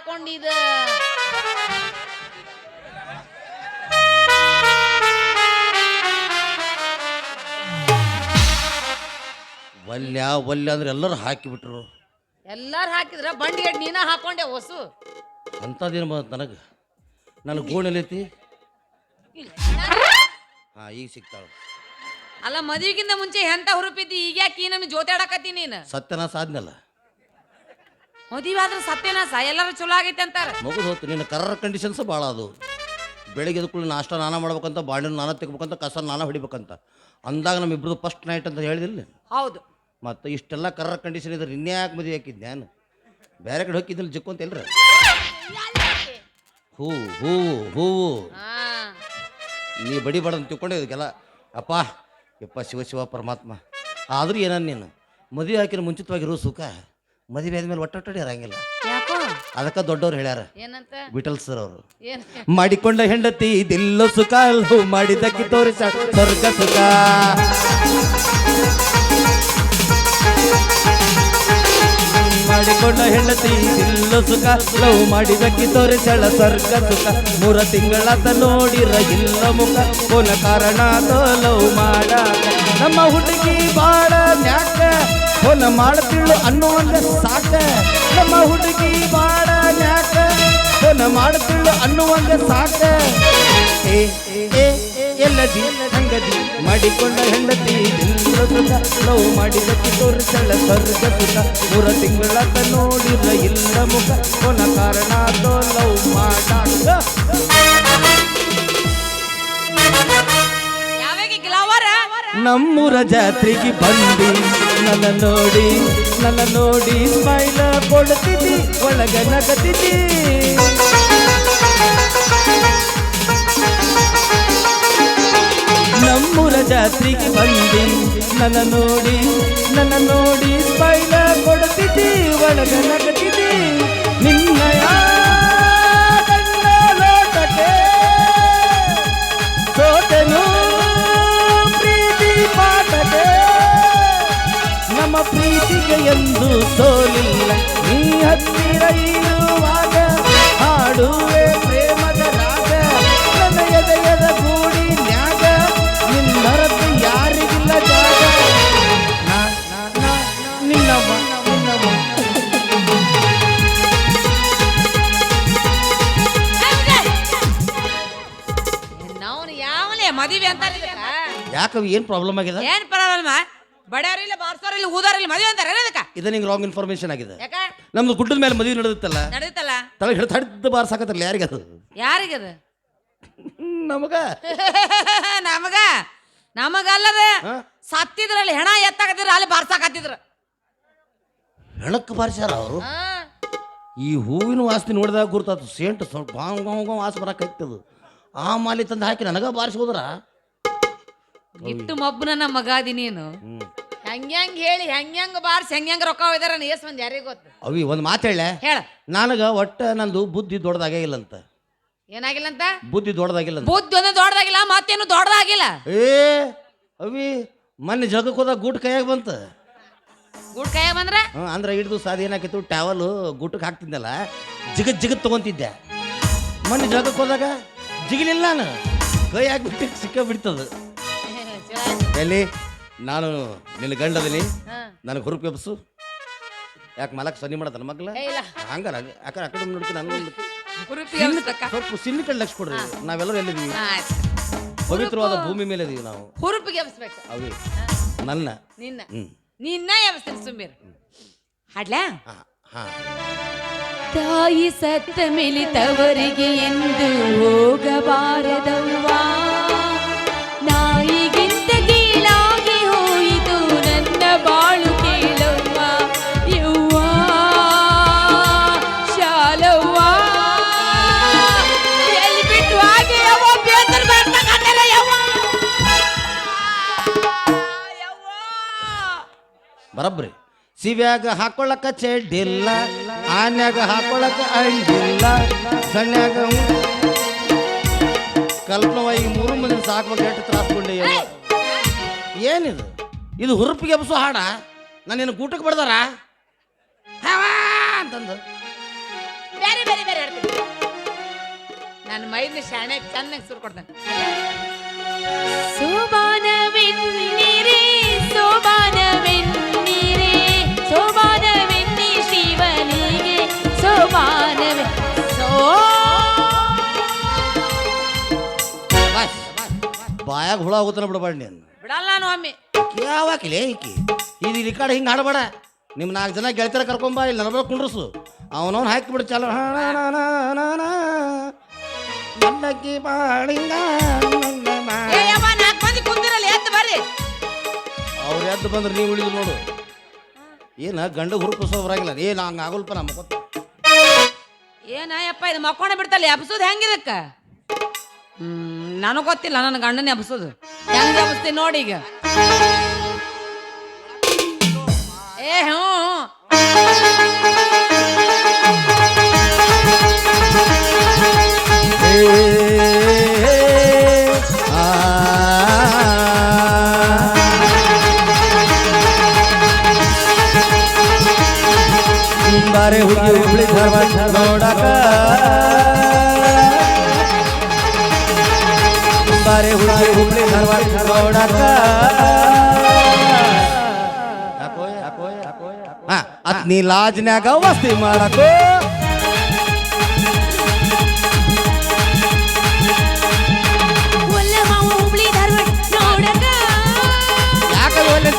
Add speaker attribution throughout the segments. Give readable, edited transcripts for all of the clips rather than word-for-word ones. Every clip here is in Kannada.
Speaker 1: ಹಾಕೊಂಡಿದ
Speaker 2: ಒಲ್ಯ ಅಂದ್ರೆ ಎಲ್ಲರೂ ಹಾಕಿಬಿಟ್ರು.
Speaker 1: ಎಲ್ಲಾರು ಹಾಕಿದ್ರ ಬಂಡಿಗೆ ನೀನ ಹಾಕೊಂಡೆ ಹೊಸು
Speaker 2: ಅಂಥದ್ದೇನು ಬಂತ ನನಗೆ ಗೋಣೆಲೈತಿ. ಹಾ ಈಗ ಸಿಗ್ತಾಳ.
Speaker 1: ಅಲ್ಲ ಮದುವೆಗಿಂತ ಮುಂಚೆ ಎಂತ ಹುರುಪಿದ್ದಿ, ಈಗ ಯಾಕೆ ನಮಗೆ ಜೋತಾಡಕತ್ತಿ ನೀನು?
Speaker 2: ಸತ್ಯನಾಶ ಆದ್ನಲ್ಲ.
Speaker 1: ಮದುವೆ ಆದ್ರೆ ಸತ್ಯನಾಶ, ಎಲ್ಲರೂ ಚಲೋ ಆಗೈತೆ ಅಂತಾರ.
Speaker 2: ಮುಗಿದು ಹೋತು. ನಿನ್ನ ಕರ್ರ ಕಂಡೀಷನ್ಸ್ ಭಾಳ ಅದು. ಬೆಳಿಗ್ಗೆ ಎದ್ಕೊಳ್ಳಿ ನಾಷ್ಟ ನಾನ ಮಾಡ್ಬೇಕಂತ, ಬಾಳೆಹಣ್ಣು ನಾನ ತೆಗಿಬೇಕಂತ, ಕಸ ನಾನ ಹೊಡಿಬೇಕಂತ ಅಂದಾಗ ನಮ್ಮಿಬ್ರದ್ದು ಫಸ್ಟ್ ನೈಟ್ ಅಂತ ಹೇಳಿದಿಲ್ಲ.
Speaker 1: ಹೌದು.
Speaker 2: ಮತ್ತು ಇಷ್ಟೆಲ್ಲ ಕರ್ರ ಕಂಡೀಷನ್ ಇದ್ರೆ ಇನ್ಯಾಕೆ ಮದುವೆ ಹಾಕಿದ್ದೆ ನಾನು? ಬೇರೆ ಕಡೆ ಹೋಗಿದ್ದಿಲ್ಲ ಜಿಕ್ಕು ಅಂತ ಇಲ್ರಿ. ಹೂವು ನೀ ಬಡಿಬಾರ್ದು ಅಂತ ತಿಳ್ಕೊಂಡೆ ಇದಕ್ಕೆಲ್ಲ. ಅಪ್ಪ ಯಪ್ಪ ಶಿವ ಪರಮಾತ್ಮ. ಆದ್ರೂ ಏನನ್ನ ನೀನು ಮದುವೆ ಹಾಕಿನ ಮುಂಚಿತವಾಗಿರೋ ಸುಖ ಮದುವೆ ಆದ್ಮೇಲೆ ಒಟ್ಟೊಟ್ಟಡಿ ಇರಂಗಿಲ್ಲ. ಅದಕ್ಕೆ ದೊಡ್ಡವ್ರು ಹೇಳ್ಯಾರ,
Speaker 1: ಏನಂತ?
Speaker 2: ಬಿಟಲ್ ಸರ್ ಅವರು.
Speaker 1: ಏನ್
Speaker 2: ಮಾಡಿಕೊಂಡ ಹೆಂಡತಿ ದಿಲ್ಲ ಸುಖ, ಮಾಡಿದಕ್ಕೆ ತೋರಿಸ ಸ್ವರ್ಗ ಸುಖ. ಮಾಡಿಕೊಂಡ ಹೆಂಡತಿ ದಿಲ್ಲ ಸುಖ, ಲವ್ ಮಾಡಿದಕ್ಕೆ ತೋರಿಸಳ ಸ್ವರ್ಗ ಸುಖ. 3 ತಿಂಗಳಾತ ನೋಡಿರ ಇಲ್ಲ ಮುಖ, ಕೊನ ಕಾರಣ ಲವ್ ಮಾಡಾಕ. ನಮ್ಮ ಹುಡುಗಿ ಬಾಳ ನ್ಯಾಕ, ಹೊಲ ಮಾಡ್ತಿಳು ಅನ್ನುವಂಗ ಸಾಕ. ನಮ್ಮ ಹುಡುಗಿ ಬಾಳ ನ್ಯಾಕ, ಹೊಲ ಮಾಡ್ತಿಳು ಅನ್ನುವಂಗ ಸಾಕ. ಎಲ್ಲದಿ ಹಂಗದಿ ಮಾಡಿಕೊಂಡ ಹೆಂಡತಿ ದಿಲ್ಲ ಸುಖ, ಲವ್ ಮಾಡಿದಕ್ಕೆ ತೋರಿಸಳ ಸ್ವರ್ಗ ಸುಖ. 3 ತಿಂಗಳಾತ ನೋಡಿರ ಇಲ್ಲ ಮುಖ, ಕೊನ ಕಾರಣ ಲವ್ ಮಾಡಾಕ. ನಮ್ಮೂರ ಜಾತ್ರೆಗೆ ಬಂದಿ ನನ್ನ ನೋಡಿ ಸ್ಮೈಲ ಕೊಡ್ತಿದ್ದಿ, ಒಳಗ ನಗತಿದ್ದಿ. ನಮ್ಮೂರ ಜಾತ್ರೆಗೆ ಬಂದಿ ನನ್ನ ನೋಡಿ ಸ್ಮೈಲ ಕೊಡ್ತಿದ್ದಿ, ಒಳಗ ನಗತಿದ್ದಿ. ನಿನ್ನಯ ಲೋಟಕ್ಕೆ ಸೋತೆನು ನಮ್ಮ ಪ್ರೀತಿಗೆ ಎಂದು ಸೋಲಿಲ್ಲ. ನೀ ಹತ್ತಿರ ಇರುವಾಗ ಹಾಡುವೆ ಪ್ರೇಮದ ರಾಗ. ನನ್ನ ಎದೆಯದ ಗೂಡಿ ನ್ಯಾಗ ನಿನ್ನರದ್ದು ಯಾರಿಗಿಲ್ಲ ಜಾಗ. ನಿನ್ನಮ್ಮ
Speaker 1: ನಾವು ಯಾವಲೇ ಮದುವೆ ಅಂತ
Speaker 2: ಯಾಕವಿ ಏನ್ ಪ್ರಾಬ್ಲಮ್ ಆಗಿದೆ?
Speaker 1: ಏನ್ ಪ್ರಾಬ್ಲಮ್? ಬಡವರಿಲ್ಲ ಬಾರ್ಸೋರಿಲ್ಲ ಊದಾರಿಲ್ಲ ಮದುವೆ ಅಂತಾರೆ ಏನದಕ್ಕ?
Speaker 2: ಇದು ನಿಂಗೆ ರಾಂಗ್ ಇನ್ಫಾರ್ಮೇಶನ್ ಆಗಿದೆ.
Speaker 1: ಯಾಕ?
Speaker 2: ನಮ್ದು ಗುಡ್ಡದ ಮೇಲೆ ಮದುವೆ ನಡೆಯುತ್ತಲ್ಲ,
Speaker 1: ನಡೆಯುತ್ತಲ್ಲ,
Speaker 2: ತಳಗೆ ಹಿಡಿದು ಹಡ್ದು ಬಾರ್ಸಾಕತ್ತಲ್ಲ. ಯಾರಿಗದು?
Speaker 1: ಯಾರಿಗದ?
Speaker 2: ನಮಗ
Speaker 1: ನಮಗಲ್ಲದ. ಸತ್ತಿದ್ರಲ್ಲಿ ಹೆಣ ಎತ್ತಾಕತ್ತಿದ್ರ, ಅಲ್ಲಿ ಬಾರ್ಸಾಕತ್ತಿದ್ರ.
Speaker 2: ಹೆಣಕ್ಕೆ ಬಾರಿಸ್ಯಾರ ಅವರು. ಈ ಹೂವಿನ ವಾಸನೆ ನೋಡಿದಾಗ ಗುರ್ತಾತು. ಸೇಂಟ್ ಸ್ವಲ್ಪ ಗಾಂವ್ ವಾಸ ಬರಕೈತದು. ಆ ಮಾಲಿ ತಂದು ಹಾಕಿ ನನಗ ಬಾರಿಸೋದ್ರ.
Speaker 1: ಇಟ್ಟು ಮಬ್ಬನ ನಮ್ಮ ಮಗಾದಿ ನೀನು. ಹೆಂಗ್ ಹೇಳಿ ಹೆಂಗ್ ಬಾರ್ಸಿ ಹೆಂಗ್ ರೊಕ್ಕ ಹೋಯ್ದಾರ ಎಸ್ ಮಂದಿ ಯಾರಿಗೆ ಗೊತ್ತು?
Speaker 2: ಅವಿ ಒಂದು ಮಾತು ಹೇಳ, ನನಗ ಒಟ್ಟ ನಂದು ಬುದ್ಧಿ ದೊಡ್ಡದಾಗೇ ಇಲ್ಲಂತ.
Speaker 1: ಏನಾಗಿಲ್ಲಂತ?
Speaker 2: ಬುದ್ಧಿ ದೊಡ್ಡದಾಗಿಲ್ಲ.
Speaker 1: ಬುದ್ಧಿ ಒಂದು ದೊಡ್ಡದಾಗಿಲ್ಲ, ಮತ್ತೇನು ದೊಡ್ಡದಾಗಿಲ್ಲ.
Speaker 2: ಅವಿ ಮೊನ್ನೆ ಜಗಕ್ಕೆ ಹೋದಾಗ ಗೂಟ್ ಕೈಯಾಗ ಬಂತ.
Speaker 1: ಗೂಟ್ ಕೈಯಾಗ ಬಂದ್ರ
Speaker 2: ಅಂದ್ರೆ ಹಿಡಿದು ಸಾದಿ ಏನಾಕಿತ್ತು, ಟ್ಯಾವಲ್ ಗೂಟಕ್ಕೆ ಹಾಕ್ತಿದ್ದಲ್ಲ, ಜಿಗತ್ ತಗೊಂತಿದ್ದೆ. ಮೊನ್ನೆ ಜಗಕ್ಕೆ ಹೋದಾಗ ಜಿಗಿಲಿಲ್ಲ, ನಾನು ಕೈ ಹಾಕ್ಬಿಟ್ಟು ಸಿಕ್ಕ ಬಿಡ್ತದ. ಎಲ್ಲಿ ನಾನು ನಿನ್ನ ಗಂಡದೀನಿ, ನನಗೆ ಹುರುಪು ಎಬ್ಸು. ಯಾಕೆ ಮಲಕ್ ಸನ್ನಿ ಮಾಡದಲ್ಲ ಮಗ್ಲ? ಹಂಗಾರ ಆ ಕಡೆ ನೋಡ್ತೀನಿ, ನಾನು ಸ್ವಲ್ಪ ಸಿನ್ನಿ ಕಡೆ ಲಕ್ಷ ಕೊಡ್ರಿ. ನಾವೆಲ್ಲರೂ ಎಲ್ಲಿದ್ದೀವಿ? ಪವಿತ್ರವಾದ ಭೂಮಿ ಮೇಲೆ ಇದೀವಿ ನಾವು.
Speaker 1: ಹುರುಪಿಗೆ ಎಬ್ಸ್ಬೇಕು
Speaker 2: ಅವಿ ನನ್ನ
Speaker 1: ನಿನ್ನ ಎಬ್ಸ್ತೀನಿ ಸುಮ್ಮೀರ್. ಹಾಡ್ಲಾ? ತಾಯಿ ಸತ್ತ ಮೇಲೆ ತವರಿಗೆ ಎಂದು ಹೋಗಬಾರದವ್ವ, ನಾಯಿಗಿಂತ ಕೀಳಾಗಿ ಹೋಯಿತು ನನ್ನ ಬಾಳು ಕೇಳವ್ವ. ಯವ್ವ ಶಾಲವ್ವ ಎಲ್ಲಿ ಬಿಟ್ಟು ಹಾಗೆ ಯವ್ವ ಬೇಸರ ಮಾಡ್ತಕ್ಕಂತಲ್ಲ ಯವ್ವ.
Speaker 2: ಬರಬ್ರಿ. ಸಿವ್ಯಾಗ ಹಾಕೊಳ್ಳಕ ಚೆಡ್ಡಿಲ್ಲ, ಆನ್ಯಾಗ ಹಾಕೊಳ್ಳಕ ಅಂಡಿಲ್ಲ, ಸಣ್ಯಾಗ ಕಲ್ಪನವ ಈ 3 ಮಂದಿ ಸಾಕ್ಬೇಕು. ಎಷ್ಟು ತ್ರಾಸ್ಕೊಂಡೆ ಏನಿದು? ಇದು ಹುರುಪಿಗೆ ಎಬ್ಸೋ ಹಾಡ? ನಾನು ನಿನ್ನ ಗೂಟಕ್ಕೆ ಬಡ್ದಾರ ಅಂತಂದು
Speaker 1: ಬೇರೆ ಬೇರೆ ಬೇರೆ ಹೇಳ್ತೀನಿ. ನನ್ನ ಮೈದ ಶಾಣೆ ಚೆನ್ನಾಗಿ ಸುರು ಕೊಡ್ತಾನೆ. ಸೋಬಾನವೆನ್ನಿರೆ ಸೋಬಾನವೆನ್ನಿರೆ ಸೋಬಾನವೆನ್ನಿ ಶಿವನಿಗೆ ಸೋಬಾನವೆ
Speaker 2: ಬಾಯಾಗ ಹುಳ ಹೋಗುತ್ತಾನ ಬಿಡಬೇಡ ನೀನು.
Speaker 1: ಬಿಡಲ್ಲ ನಾನು ಒಮ್ಮೆ.
Speaker 2: ಯಾವಾಕಿಲೆ ಈಕಿ ಇದು ಈ ಕಡೆ ಹಿಂಗೆ ಆಡಬೇಡ. ನಿಮ್ಮ 4 ಜನ ಗೆಳತಿಯರ ಕರ್ಕೊಂಬ, ಇಲ್ಲಿ ನನಬ ಕುಂಡ್ರಸು. ಅವನವನು ಹಾಕಿಬಿಡು ಚಾಲ. ಮಲ್ಲಕ್ಕಿ ಬಾಳಿಂಗ
Speaker 1: ಕುಂದಿರಲ್ಲ, ಎದ್ದು ಬರ್ರಿ.
Speaker 2: ಅವ್ರು ಎದ್ದು ಬಂದ್ರೆ ನೀವು ಉಳಿದು ನೋಡು. ಏನ ಗಂಡ ಹುರುಪಿಸೋ ಬರಂಗಿಲ್ಲ. ಏನ ಹಂಗ ಆಗೋಲ್ಪ ನಮ್ಮ
Speaker 1: ಏನಯ್ಯಪ್ಪ ಇದು ಮಕ್ಕೊಂಡ ಬಿಡ್ತಲ್ಲ, ಎಬ್ಸೋದು ಹೆಂಗಿದಕ್ಕ? ನನಗೆ ಗೊತ್ತಿಲ್ಲ, ನನ್ನ ಗಂಡನೇ ಎಬ್ಸೋದು ಹೆಂಗ ಎಬ್ಸ್ತೀನಿ ನೋಡಿ ಈಗ. ಏ ಹ್ಞೂ
Speaker 2: ಬಾರೆ ಹುಡುಗಿ ಹುಬ್ಳಿ ಧಾರವಾಡ ನೋಡಕ, ಬಾರೆ ಹುಡುಗಿ ಹುಬ್ಳಿ ಧಾರವಾಡ ನೋಡಕ. ಅತ್ ನೀ ಲಾಜ್ನ್ಯಾಗ ವಸ್ತಿ ಮಾಡಕೋ.
Speaker 1: ಹುಬ್ಳಿ ಧಾರವಾಡ ನೋಡಕ.
Speaker 2: ಯಾಕಲ್ಲ ಒಳ್ಳೆ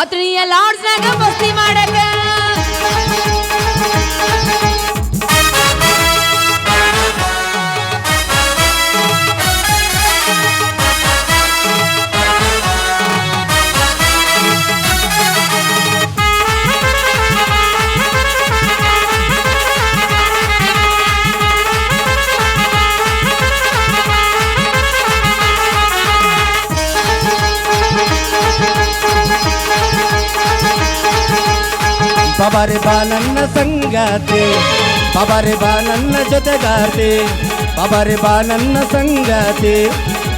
Speaker 1: ಅತ್ರಿಯ ಲಾಡ್ಸ್ನಾಗ ಬಸ್ತಿ ಮಾಡಕ.
Speaker 2: ಬಾಬಾರೆ ಬಾ ನನ್ನ ಸಂಗಾತಿ, ಬಾಬಾರೆ ಬಾ ನನ್ನ ಜೊತೆಗಾರ್ತಿ, ಬಾಬಾರೆ ಬಾ ನನ್ನ ಸಂಗಾತಿ,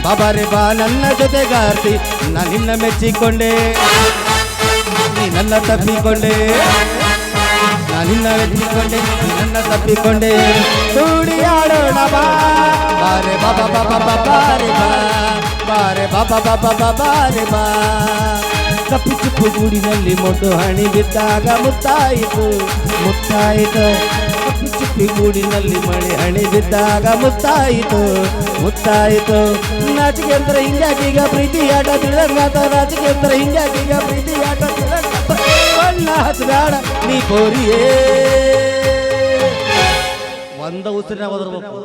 Speaker 2: ಬಾಬಾರೆ ಬಾ ನನ್ನ ಜೊತೆಗಾರ್ತಿ. ನಾನು ನಿನ್ನ ಮೆಚ್ಚಿಕೊಂಡೆ, ನೀ ನನ್ನ ತಪ್ಪಿಕೊಂಡೆ, ನಾನು ನಿನ್ನ ಮೆಚ್ಚಿಕೊಂಡೆ, ನೀ ನನ್ನ ತಪ್ಪಿಕೊಂಡೆ. ಕೂಡಿ ಆಡೋಣ ಬಾ, ಬಾರೆ ಬಾಬಾ ಬಾಬಾ ಬಾಬಾರೆ ಬಾ, ಬಾರೆ ಬಾಬಾ ಬಾಬಾ ಬಾಬಾರೆ ಬಾ. ಕಪ್ಪು ಚುಪ್ಪು ಗೂಡಿನಲ್ಲಿ ಮೊಟ್ಟು ಹಣಿ ಬಿದ್ದಾಗ ಮುತ್ತಾಯಿತು ಮುತ್ತಾಯಿತು. ಕಪ್ಪು ಚುಪ್ಪಿ ಗೂಡಿನಲ್ಲಿ ಮಳೆ ಹಣಿ ಬಿದ್ದಾಗ ಮುತ್ತಾಯಿತು ಮುತ್ತಾಯಿತು. ನಾಚಿಕೆ ಅಂತರ ಹಿಂಗಾಕೀಗ ಪ್ರೀತಿ ಆಟ ತಿಳಿದಂಗಾತ, ನಾಚಿಕೆ ಅಂತರ ಹಿಂಗಾಕೀಗ ಪ್ರೀತಿ ಆಟ ತಿಳಿದಂಗಾತ. ಬಣ್ಣ ಹಚ್ಚಬೇಡ ನೀ ಕೋರಿಯೇ, ಒಂದ ಉಸಿರಿನ ಒದರ್ಬೇಕು.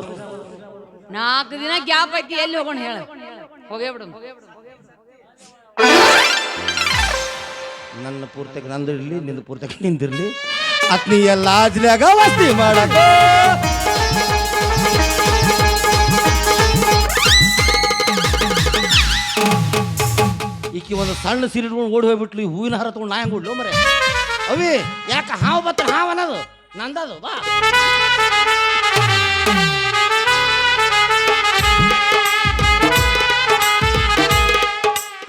Speaker 1: 4 ದಿನ ಗ್ಯಾಪ್ ಐತಿ, ಎಲ್ಲಿ ಹೋಗೋಣ ಹೇಳ? ಹೋಗೇ ಬಿಡು.
Speaker 2: ನನ್ನ ಪೂರ್ತಿಗೆ ನಂದಿರಲಿ, ನಿಂದು ಪೂರ್ತಿಗೆ ನಿಂದಿರಲಿ. ಅತ್ನಿ ಎಲ್ಲ ಲಾಜ್ನ್ಯಾಗ ವಸ್ತಿ ಮಾಡಕ. ಈಕಿ ಒಂದು ಸಣ್ಣ ಸೀರೆ ಇಟ್ಕೊಂಡು ಓಡಿ ಹೋಗ್ಬಿಟ್ಲು. ಈ ಹೂವಿನ ಹಾರ ತಗೊಂಡು ನಾ ಹೆಂಗೆ ಓಡ್ಲು ಮರೆ? ಅವಿ ಯಾಕೆ ಹಾವು ಬತ್ತ ಹಾವು ಅನ್ನೋದು ನಂದದು. ಬಾ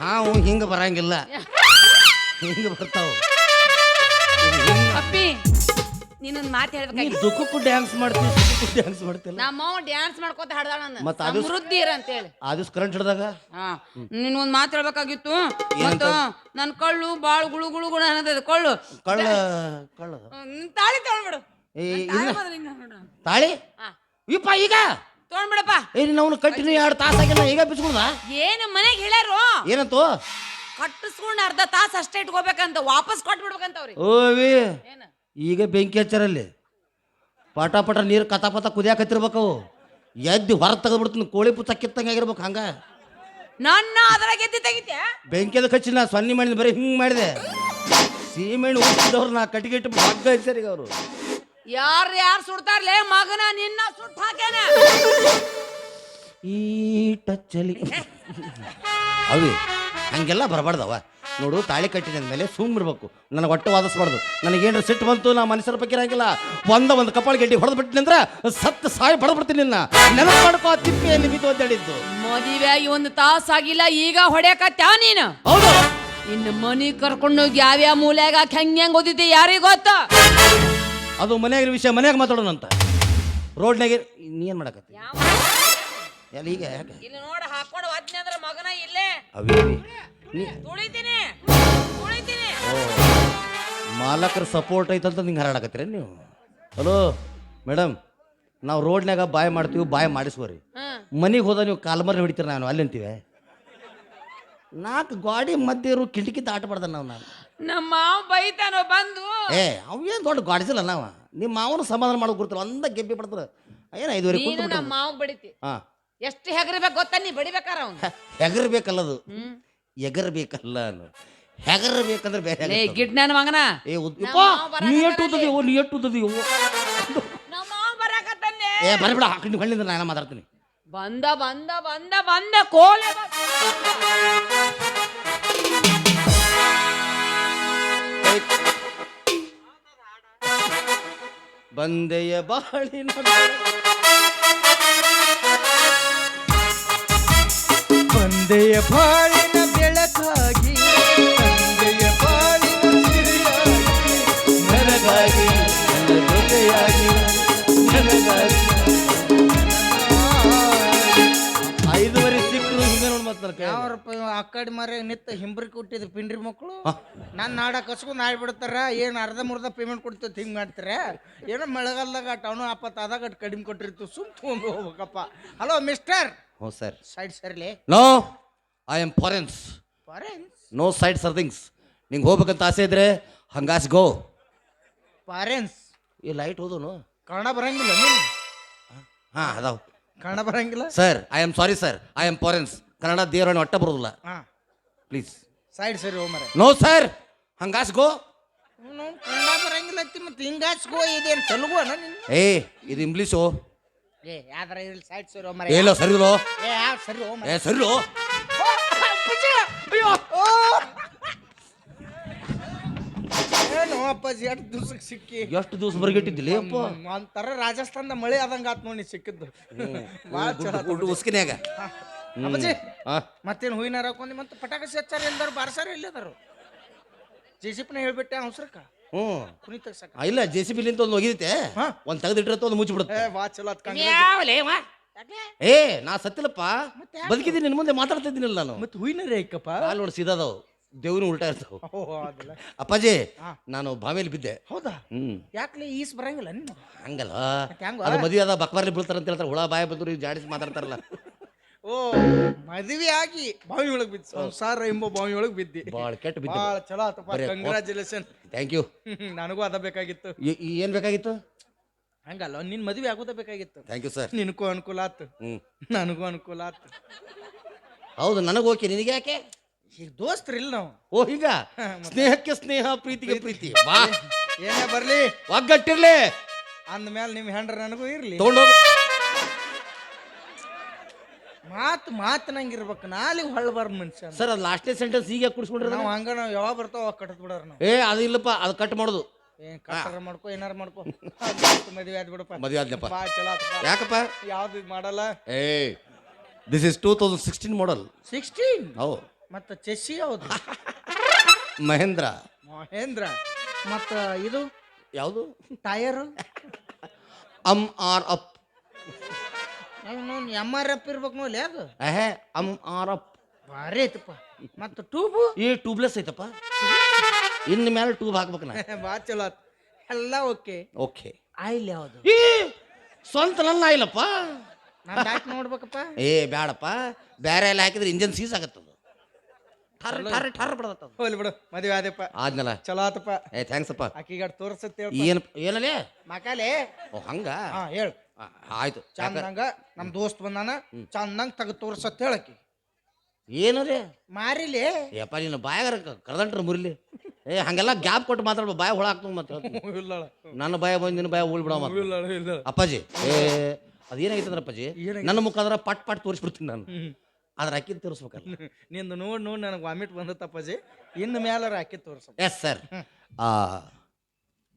Speaker 2: ಹಾವು ಹಿಂಗೆ ಬರಂಗಿಲ್ಲ, ಹಿಂಗೆ ಬರ್ತಾವ.
Speaker 1: ಅಪ್ಪಿ ನೀನೊಂದು ಮಾತು ಹೇಳ್ಬೇಕಾಗಿ.
Speaker 2: ದುಃಖಕ್ಕೂ ಡ್ಯಾನ್ಸ್ ಮಾಡ್ತೀನಿ, ಸುಖಕ್ಕೂ ಡ್ಯಾನ್ಸ್ ಮಾಡ್ತಿಲ್ಲ.
Speaker 1: ನಮ್ಮವ್ ಡ್ಯಾನ್ಸ್ ಮಾಡ್ಕೋತ ಹಾಡ್ದಾಳ
Speaker 2: ಮತ್ತೆ ಅದು
Speaker 1: ಸಮೃದ್ಧಿ ಇರ ಅಂತೇಳಿ.
Speaker 2: ಅದು ಕರೆಂಟ್ ಹಿಡ್ದಾಗ
Speaker 1: ನಿನ್ಗೊಂದು ಮಾತು ಹೇಳ್ಬೇಕಾಗಿತ್ತು. ಮತ್ತು ನನ್ನ ಕಳ್ಳು ಬಾಳ್ ಗುಳು ಗುಳು ಗುಣ ಅನ್ನೋದು ಕಳ್ಳು
Speaker 2: ಕಳ್ಳ ಕಳ್ಳ
Speaker 1: ತಾಳಿ ತಗೊಂಡ್ಬಿಡು.
Speaker 2: ತಾಳಿ ಇಪ್ಪ ಈಗ
Speaker 1: ತಗೊಂಡ್ಬಿಡಪ್ಪ.
Speaker 2: ನಾವು ಕಟ್ಟಿನಿ 2 ತಾಸಾಗಿಲ್ಲ, ಈಗ ಬಿಚ್ಕೊಳ್ದ.
Speaker 1: ಏನು ಮನೆಗೆ ಹೇಳ್ಯಾರು
Speaker 2: ಏನಂತು?
Speaker 1: ಕಟ್ಟಿಸ್ಕೊಂಡು ಅರ್ಧ ತಾಸು ಅಷ್ಟೇ ಇಟ್ಕೋಬೇಕಂತ, ವಾಪಸ್ ಕೊಟ್ಟು ಬಿಡ್ಬೇಕಂತವ್ರಿ.
Speaker 2: ಓವಿ ಈಗ ಬೆಂಕಿ ಹಚ್ಚಾರಲ್ಲಿ ಪಟ ಪಟ ನೀರು ಕಥ ಪತ ಕುದಿಯಾಕತ್ತಿರ್ಬೇಕವು. ಎದ್ದು ಹೊರ ತೆಗೆದ್ಬಿಡ್ತೀನಿ, ಕೋಳಿ ಪುತ್ತ ಕಿತ್ತಂಗೆ ಆಗಿರ್ಬೇಕು. ಹಂಗ
Speaker 1: ನನ್ನ ಅದ್ರಾಗ ಎದ್ದು ತೆಗಿತೆ.
Speaker 2: ಬೆಂಕಿಯದ ಕಚ್ಚಿ ನಾ ಸೊನ್ನೆ ಮಾಡಿದ ಬರೀ ಹಿಂಗೆ ಮಾಡಿದೆ. ಸೀಮೆಣ್ಣೆ ಉಳಿಸಿದವ್ರು ನಾ ಕಟ್ಟಿಗೆ ಇಟ್ಟು ಹಗ್ಗ ಹಚ್ಚಾರೀಗ ಅವರು.
Speaker 1: ಯಾರು ಸುಡ್ತಾರ್ಲೇ ಮಗನ, ನಿನ್ನ ಸುಟ್ಟು ಹಾಕ್ಯಾನ
Speaker 2: ಈ ಟಚ್ಚಲಿ. ಅವಿ ಹಂಗೆಲ್ಲ ಬರಬಾರ್ದವ. ನೋಡು, ತಾಳಿ ಕಟ್ಟಿದ ಮೇಲೆ ಸುಮ್ಮಿರ್ಬೇಕು. ನನಗೆ ಒಟ್ಟು ವಾದಿಸ್ಬಾರ್ದು. ನನಗೇನು ಸಿಟ್ಟು ಬಂತು, ನಾ ಮನುಷ್ಯರ ಬಗ್ಗೆ ಇರಂಗಿಲ್ಲ. ಒಂದು ಕಪಾಳ ಗೆಡ್ಡಿ ಹೊಡೆದು ಬಿಟ್ಟಿನಿ ಅಂದ್ರೆ ಸತ್ತು ಸಾಯಿ ಬಡಬಿಡ್ತೀನಿ. ನಿನ್ನ ನೆನಪು ಮಾಡ್ಕೋ, ತಿಪ್ಪೆಯಲ್ಲಿ ಬಿದ್ದು ಅಂತ ಹೇಳಿದ್ದು.
Speaker 1: ಮದುವೆಯಾಗಿ 1 ತಾಸಾಗಿಲ್ಲ, ಈಗ ಹೊಡ್ಯಾಕತ್ಯಾ ನೀನು?
Speaker 2: ಹೌದು.
Speaker 1: ಇನ್ನು ಮನಿ ಕರ್ಕೊಂಡೋಗಿ ಯಾವ್ಯಾವ ಮೂಲ್ಯಾಗ ಹೆಂಗ್ ಓದಿದ್ದೆ ಯಾರಿಗ ಗೊತ್ತ?
Speaker 2: ಅದು ಮನ್ಯಾಗ ವಿಷಯ ಮನ್ಯಾಗ ಮಾತಾಡೋಣಂತ. ರೋಡ್ನಾಗೆ ನೀ ಏನು ಮಾಡಕತ್ತಿ ಎಲ್ಲ ಈಗ ಯಾಕೆ
Speaker 1: ಇಲ್ಲಿ ನೋಡ ಹಾಕೊಂಡು ಹೋದ್ನಿ ಅಂದ್ರ ಮಗನ ಇಲ್ಲೇ
Speaker 2: ಅವಿ ನೀ
Speaker 1: ತುಳಿತೀನಿ.
Speaker 2: ಮಾಲಕರ ಸಪೋರ್ಟ್ ಐತಂತ ನಿಂಗೆ ಹರಡಕತ್ತೀರ ನೀವು? ಹಲೋ ಮೇಡಮ್, ನಾವು ರೋಡ್ನಾಗ ಬಾಯ್ ಮಾಡ್ತೀವಿ, ಬಾಯ್ ಮಾಡಿಸ್ಕೋರಿ. ಮನೆಗೆ ಹೋದ ನೀವು ಕಾಲ್ಮರಿ ಹೊಡಿತೀರ, ನಾನು ಅಲ್ಲಿ ಅಂತೀವಿ. 4 ಗಾಡಿ ಮಧ್ಯೆ ಇರೋ ಕಿಟಕಿ ದಾಟಬಾರ್ದ ನಾನು.
Speaker 1: ನಮ್ಮ ಮಾವ ಬೈತಾನೋ ಬಂದು.
Speaker 2: ಅವೇನು ದೊಡ್ಡ ಗಾಡಿಸಿಲ್ಲ ನಾವು. ನಿಮ್ಮ ಮಾವನು ಸಮಾಧಾನ ಮಾಡೋಕೆ ಕೊಡ್ತಾರೆ, ಒಂದ ಗೆಬ್ಬಿ ಪಡ್ತಾರೆ. ಏನು 5:30
Speaker 1: ನೀನು ನಮ್ಮ ಮಾವಗ್ ಬಡಿತಿ.
Speaker 2: ಹಾ,
Speaker 1: ಎಷ್ಟು ಹೆಗರ್ಬೇಕು ಗೊತ್ತಾ? ನೀ ಬಡಿಬೇಕಾರ ಅವ್ನು.
Speaker 2: ಹೆಗರ್ಬೇಕಲ್ಲದು, ಎಗರ್ಬೇಕಲ್ಲ. ಹೆಗರ್ಬೇಕಂದ್ರೆ ಬೇರೆ
Speaker 1: ಗಿಡ್ ನನ್ನ ಮಗನ.
Speaker 2: ನೀ ಎಟ್ಟುದದಿ
Speaker 1: ನಮ್ಮ ಮಾವ ಬರಾಕತ್ತಾನೆ.
Speaker 2: ಬರಬೇಡ, ಕಣ್ಣಿಂದ ನಾನು ಮಾತಾಡ್ತೀನಿ.
Speaker 1: ಬಂದ ಬಂದ ಬಂದ ಬಂದ ಕೋಲೆ
Speaker 2: ಬಂದೆಯ ಬಾಳಿನ
Speaker 3: ಬಂದೆಯ ಬಾಳಿನ ಬೆಳಕಾಗಿ, ಬಂದೆಯ ಬಾಳಿನ ಸಿರಿಯಾಗಿ, ನನಗಾಗಿ ನನ್ನ ಜೊತೆಯಾಗಿ, ನನಗಾಗಿ
Speaker 2: 5:30 ಸಿಕ್ಕರು ಹಿಂಗೆ ನೋಡಿ ಮಾತಾಡ್ತಾರೆ.
Speaker 3: ಯಾವ ರೂಪಾಯಿ ಆ ಕಡೆ ಮರ ನಿತ್ತ ಹಿಂಬ್ರಿ ಕೊಟ್ಟಿದ್ರು ಪಿಂಡ್ರಿ ಮಕ್ಕಳು. ನಾನು ನಾಡ ಕಸ್ಕೊಂಡು ಆಡ್ಬಿಡ್ತಾರ. ಏನು ಅರ್ಧ ಪೇಮೆಂಟ್ ಕೊಡ್ತೀವಿ ಹಿಂಗೆ ಮಾಡ್ತಾರೆ. ಏನೋ ಮಳೆಗಾಲದಾಗ ಟೌನು ಅದಾಗ ಕಡಿಮೆ ಕೊಟ್ಟಿರ್ತೀವಿ, ಸುಮ್ ತೊಗೊಂಡು ಹೋಗ್ಬೇಕಪ್ಪ. Hello mister.
Speaker 2: ಹ್ಞೂ ಸರ್.
Speaker 3: ಸೈಡ್ ಸರ್ಲಿ.
Speaker 2: No, I am foreigner.
Speaker 3: Foreigner?
Speaker 2: No side ಸರ್ದಿಂಗ್ಸ್. ನಿಂಗೆ ಹೋಗ್ಬೇಕಂತ ಆಸೆ ಇದ್ರೆ ಹಂಗಾಸ್ ಗೋ.
Speaker 3: ಫಾರೆನ್ಸ್
Speaker 2: ಈ ಲೈಟ್ ಹೋದನು
Speaker 3: ಕನ್ನಡ ಬರಂಗಿಲ್ಲ ನೀನು?
Speaker 2: ಹಾಂ ಅದಾವ.
Speaker 3: ಕನ್ನಡ ಬರಂಗಿಲ್ಲ
Speaker 2: sir. I am sorry sir, I am foreigner. Kannada ದೇವರನ್ನು ಒಟ್ಟ ಬರೋದಿಲ್ಲ.
Speaker 3: ಹಾಂ
Speaker 2: ಪ್ಲೀಸ್
Speaker 3: ಸೈಡ್ ಸರಿ ಹೋ ಮರ.
Speaker 2: ನೋ ಸರ್, ಹಂಗಾಸ್ ಗೋ.
Speaker 3: ಕನ್ನಡ ಬರಂಗಿಲ್ಲ ಮತ್ತೆ ಹಿಂಗಾಸ್ಗೋ. ಇದೇನು ತೆಲುಗು ಅಣ್ಣ ನೀನು?
Speaker 2: ಇದು ಇಂಗ್ಲೀಷು.
Speaker 3: ಯಾವ್ದಾರ ಇರಲಿ ಸೈಡ್ ಸರಿ ಹೋ ಮರ.
Speaker 2: ಏನೋ ಸರಿಲೋ.
Speaker 3: ಯಾವ ಸರಿ ಹೋ ಮರ.
Speaker 2: ಸರಿಲೋ.
Speaker 3: ಏನು ಅಪ್ಪಾಜಿ ಎಷ್ಟು ದಿವ್ಸಕ್ಕೆ ಸಿಕ್ಕಿ?
Speaker 2: ಎಷ್ಟು ದಿವಸ ಬರಗಿಟ್ಟಿದ್ದಿಲ್ಲ ಅಪ್ಪ.
Speaker 3: ಒಂಥರ ರಾಜಸ್ಥಾನದ ಮಳೆ ಆದಂಗ ಆತ್ ನೋಡಿ ಸಿಕ್ಕಿದ್ದು. ಭಾಳ ಚಲೋ
Speaker 2: ಉಸ್ಕಿನ್ಯಾಗ.
Speaker 3: ಅಪ್ಪಾಜಿ ಮತ್ತೇನು ಹೂವಿನಾರ ಹಾಕೊಂಡಿ ಮತ್ತೆ ಪಟಾಕಿ ಹಚ್ಚಾರ ಎಲ್ಲಾರು ಬಾರ್ಸಾರ ಎಲ್ಲದಾರು? ಜೆಸಿಪಿನ ಹೇಳ್ಬಿಟ್ಟೆ ಅವಸರಕ್ಕ. ಕುಣಿತ
Speaker 2: ಇಲ್ಲ, JCB ಲಿಂತ ಒಂದು ಹೋಗಿದ್ದೆ, ಒಂದು ತೆಗೆದಿಟ್ಟಿರತ್ತ ಒಂದು ಮುಚ್ಚಿಬಿಡುತ್ತೆ.
Speaker 3: ಭಾಳ ಚಲೋ ಆತ್.
Speaker 2: ನಾ ಸತ್ತಿಲ್ಲಪ್ಪ, ಬದುಕಿದ್ದೀನಿ. ನಿನ್ನ ಮುಂದೆ ಮಾತಾಡ್ತಾ ಇದ್ದೀನಿಲ್ಲ ನಾನು.
Speaker 3: ಮತ್ತೆ ಹೂವಿನಾರ ಐಕಪ್ಪ
Speaker 2: ಕಾಲು ನೋಡಿ ಸೀದಾದವು, ದೇವ್ರು ಉಲ್ಟಾ ಇರ್ತಾವ. ಅಪ್ಪಾಜಿ, ನಾನು ಬಾವಿಯಲ್ಲಿ ಬಿದ್ದೆ.
Speaker 3: ಹೌದಾ? ಯಾಕ್ಲೆ ಈಸ್ ಬರಂಗಿಲ್ಲ ನೀನು?
Speaker 2: ಹಂಗಲ್ಲ, ಅದು ಮದುವೆ ಅದ ಬಕ್ಬಾರ್ಲಿ ಬೀಳ್ತಾರ ಅಂತ ಹೇಳ್ತಾರೆ. ಹುಳ ಬಾಯ ಬಂದ್ರು ಜಾಡಿಸಿ ಮಾತಾಡ್ತಾರಲ್ಲ.
Speaker 3: ಓ, ಮದುವೆ ಆಗಿ ಬಾವಿ ಒಳಗೆ ಬಿದ್ದು, ಸಂಸಾರ ಎಂಬ ಬಾವಿ ಒಳಗೆ ಬಿದ್ದಿ.
Speaker 2: ಭಾಳ ಕೆಟ್ಟ ಬಿದ್ದೆ.
Speaker 3: ಭಾಳ ಚಲೋ ಆತಪ್ಪ, ಕಂಗ್ರಾಚುಲೇಷನ್.
Speaker 2: Thank you.
Speaker 3: ನನಗೂ ಅದ ಬೇಕಾಗಿತ್ತು.
Speaker 2: ಏನು ಬೇಕಾಗಿತ್ತು?
Speaker 3: ಹಂಗಲ್ಲ, ನಿನ್ ಮದುವೆ ಆಗೋದ ಬೇಕಾಗಿತ್ತು.
Speaker 2: Thank you sir.
Speaker 3: ನಿನಗೂ ಅನುಕೂಲ ಆತು, ನನಗೂ ಅನುಕೂಲ ಆತು.
Speaker 2: ಹೌದು, ನನಗೆ ಓಕೆ, ನಿನಗೆ ಯಾಕೆ?
Speaker 3: ಈಗ ದೋಸ್ತ್ರಿಲ್ಲ ನಾವು.
Speaker 2: ಓ, ಈಗ ಸ್ನೇಹಕ್ಕೆ ಸ್ನೇಹ, ಪ್ರೀತಿಗೆ ಪ್ರೀತಿ. ಬಾ,
Speaker 3: ಏನೇ ಬರ್ಲಿ
Speaker 2: ಒಗ್ಗಟ್ಟಿರ್ಲಿ.
Speaker 3: ಅಂದ್ಮೇಲೆ ನಿಮ್ ಹೆಂಡ್ರ ನನಗೂ ಇರ್ಲಿ.
Speaker 2: ತಗೊಂಡೋಗ.
Speaker 3: ಮಾತನಂಗಿರ್ಬೇಕು, ನಾಲಿಗೆ ಹೊಳ್ಬಾರ್ದು ಮನುಷ್ಯ.
Speaker 2: ಸರ್, ಅದು ಲಾಸ್ಟ್ನೇ ಸೆಂಟೆನ್ಸ್ ಈಗ ಕುಡಿಸ್ಕೊಂಡ್ರೆ
Speaker 3: ನಾವು ಹಂಗ ನಾವು ಯಾವಾಗ ಬರ್ತಾವ ಕಟ್ಟದ್ ಬಿಡೋರು ನಾವು.
Speaker 2: ಅದು ಇಲ್ಲಪ್ಪ, ಅದು ಕಟ್ ಮಾಡೋದು.
Speaker 3: ಏನ್ ಕಟ್ಟಾರ ಮಾಡ್ಕೋ, ಏನಾರ ಮಾಡ್ಕೋ. ಮದುವೆ ಆದ್ ಬಿಡಪ್ಪ.
Speaker 2: ಮದುವೆ ಆದ್ನಪ್ಪ.
Speaker 3: ಭಾಳ ಚಲೋ ಆತಪ್ಪ.
Speaker 2: ಯಾಕಪ್ಪ?
Speaker 3: ಯಾವ್ದು ಇದು ಮಾಡಲ್ಲ.
Speaker 2: ದಿಸ್ ಇಸ್ 2016 ಮಾಡಲ್.
Speaker 3: 16?
Speaker 2: ಹೌದು.
Speaker 3: ಮತ್ತ ಚೆಸ್ಸಿ ಯಾವ್ದು?
Speaker 2: ಮಹೇಂದ್ರ. ಮತ್ತ
Speaker 3: ಇದು
Speaker 2: ಯಾವುದು?
Speaker 3: Tyre
Speaker 2: up.
Speaker 3: MRF ಇರ್ಬೇಕು ನೋಡಿ ಅದು.
Speaker 2: ಅಪ್
Speaker 3: ಭಾರಿ ಐತಪ್ಪ. ಮತ್ತ ಟ್ಯೂಬ್?
Speaker 2: ಟ್ಯೂಬ್ಲೆಸ್ ಐತಪ್ಪ. ಇನ್ ಮೇಲೆ ಟ್ಯೂಬ್ ಹಾಕ್ಬೇಕು ನಾ.
Speaker 3: ಭಾಳ ಚಲೋ ಆತ್. ಎಲ್ಲ ಓಕೆ. ಆಯಿಲ್ ಯಾವುದು?
Speaker 2: ಸ್ವಂತ ನನ್ನ ಆಯಿಲ್ಲಪ್ಪ.
Speaker 3: ನಾನು ಯಾಕೆ ನೋಡ್ಬೇಕಪ್ಪ?
Speaker 2: ಬ್ಯಾಡಪ್ಪ, ಬೇರೆ ಎಲ್ಲ ಹಾಕಿದ್ರೆ ಇಂಜನ್ ಸೀಸ್ ಆಗತ್ತದು. ಠರ್ ಬಿಡತ್ತ.
Speaker 3: ಹೋಗ್ಲಿ ಬಿಡು, ಮದುವೆ ಆದಪ್ಪ.
Speaker 2: ಆದ್ನಲ್ಲ,
Speaker 3: ಚಲೋ ಆತಪ್ಪ.
Speaker 2: ಥ್ಯಾಂಕ್ಸ್ ಅಪ್ಪ.
Speaker 3: ಆಕಿಗಾಡ್ ತೋರ್ಸತ್ತೆ.
Speaker 2: ಏನಲ್ಲೇ
Speaker 3: ಮಕಾಲೆ?
Speaker 2: ಓ, ಹಂಗ?
Speaker 3: ಹೇಳು.
Speaker 2: ಆಯ್ತು.
Speaker 3: ಚಂದಂಗ ನಮ್ ದೋಸ್ತ್ ಬಂದಾನ, ಚಂದಂಗ ತೆಗೆದು ತೋರ್ಸತ್ ಹೇಳಕಿ.
Speaker 2: ಏನು ರೀ
Speaker 3: ಮಾರಿಲಿ?
Speaker 2: ಯಪ್ಪ, ನೀನು ಬಾಯಾಗ ಕರೆದಂಟ್ರ ಮುರಿಲಿ. ಹಂಗೆಲ್ಲ ಗ್ಯಾಪ್ ಕೊಟ್ಟು ಮಾತಾಡ್ಬೋ, ಬಾಯ ಹುಳ ಹಾಕ್ತು. ಮತ್ತೆ ನನ್ನ ಬಾಯ ಬಂದು ನಿನ್ನ ಬಾಯ ಉಳ್ ಬಿಡ. ಅಪ್ಪಾಜಿ, ಅದೇನಾಗೈತಂದ್ರ ಅಪ್ಪಾಜಿ, ನನ್ನ ಮುಖ ಅದ್ರ ಪಟ್ ತೋರಿಸ್ಬಿಡ್ತೀನಿ ನಾನು. ಅದ್ರ ಅಕ್ಕಿ ತೋರಿಸ್ಬೇಕಲ್ಲ.
Speaker 3: ನಿಂದು ನೋಡ್ ನನಗೆ ವಾಮಿಟ್ ಬಂದತ್ತಪ್ಪಾಜಿ. ಇನ್ನು ಮ್ಯಾಲಾರ ಅಕ್ಕಿ ತೋರ್ಸ.
Speaker 2: Yes sir.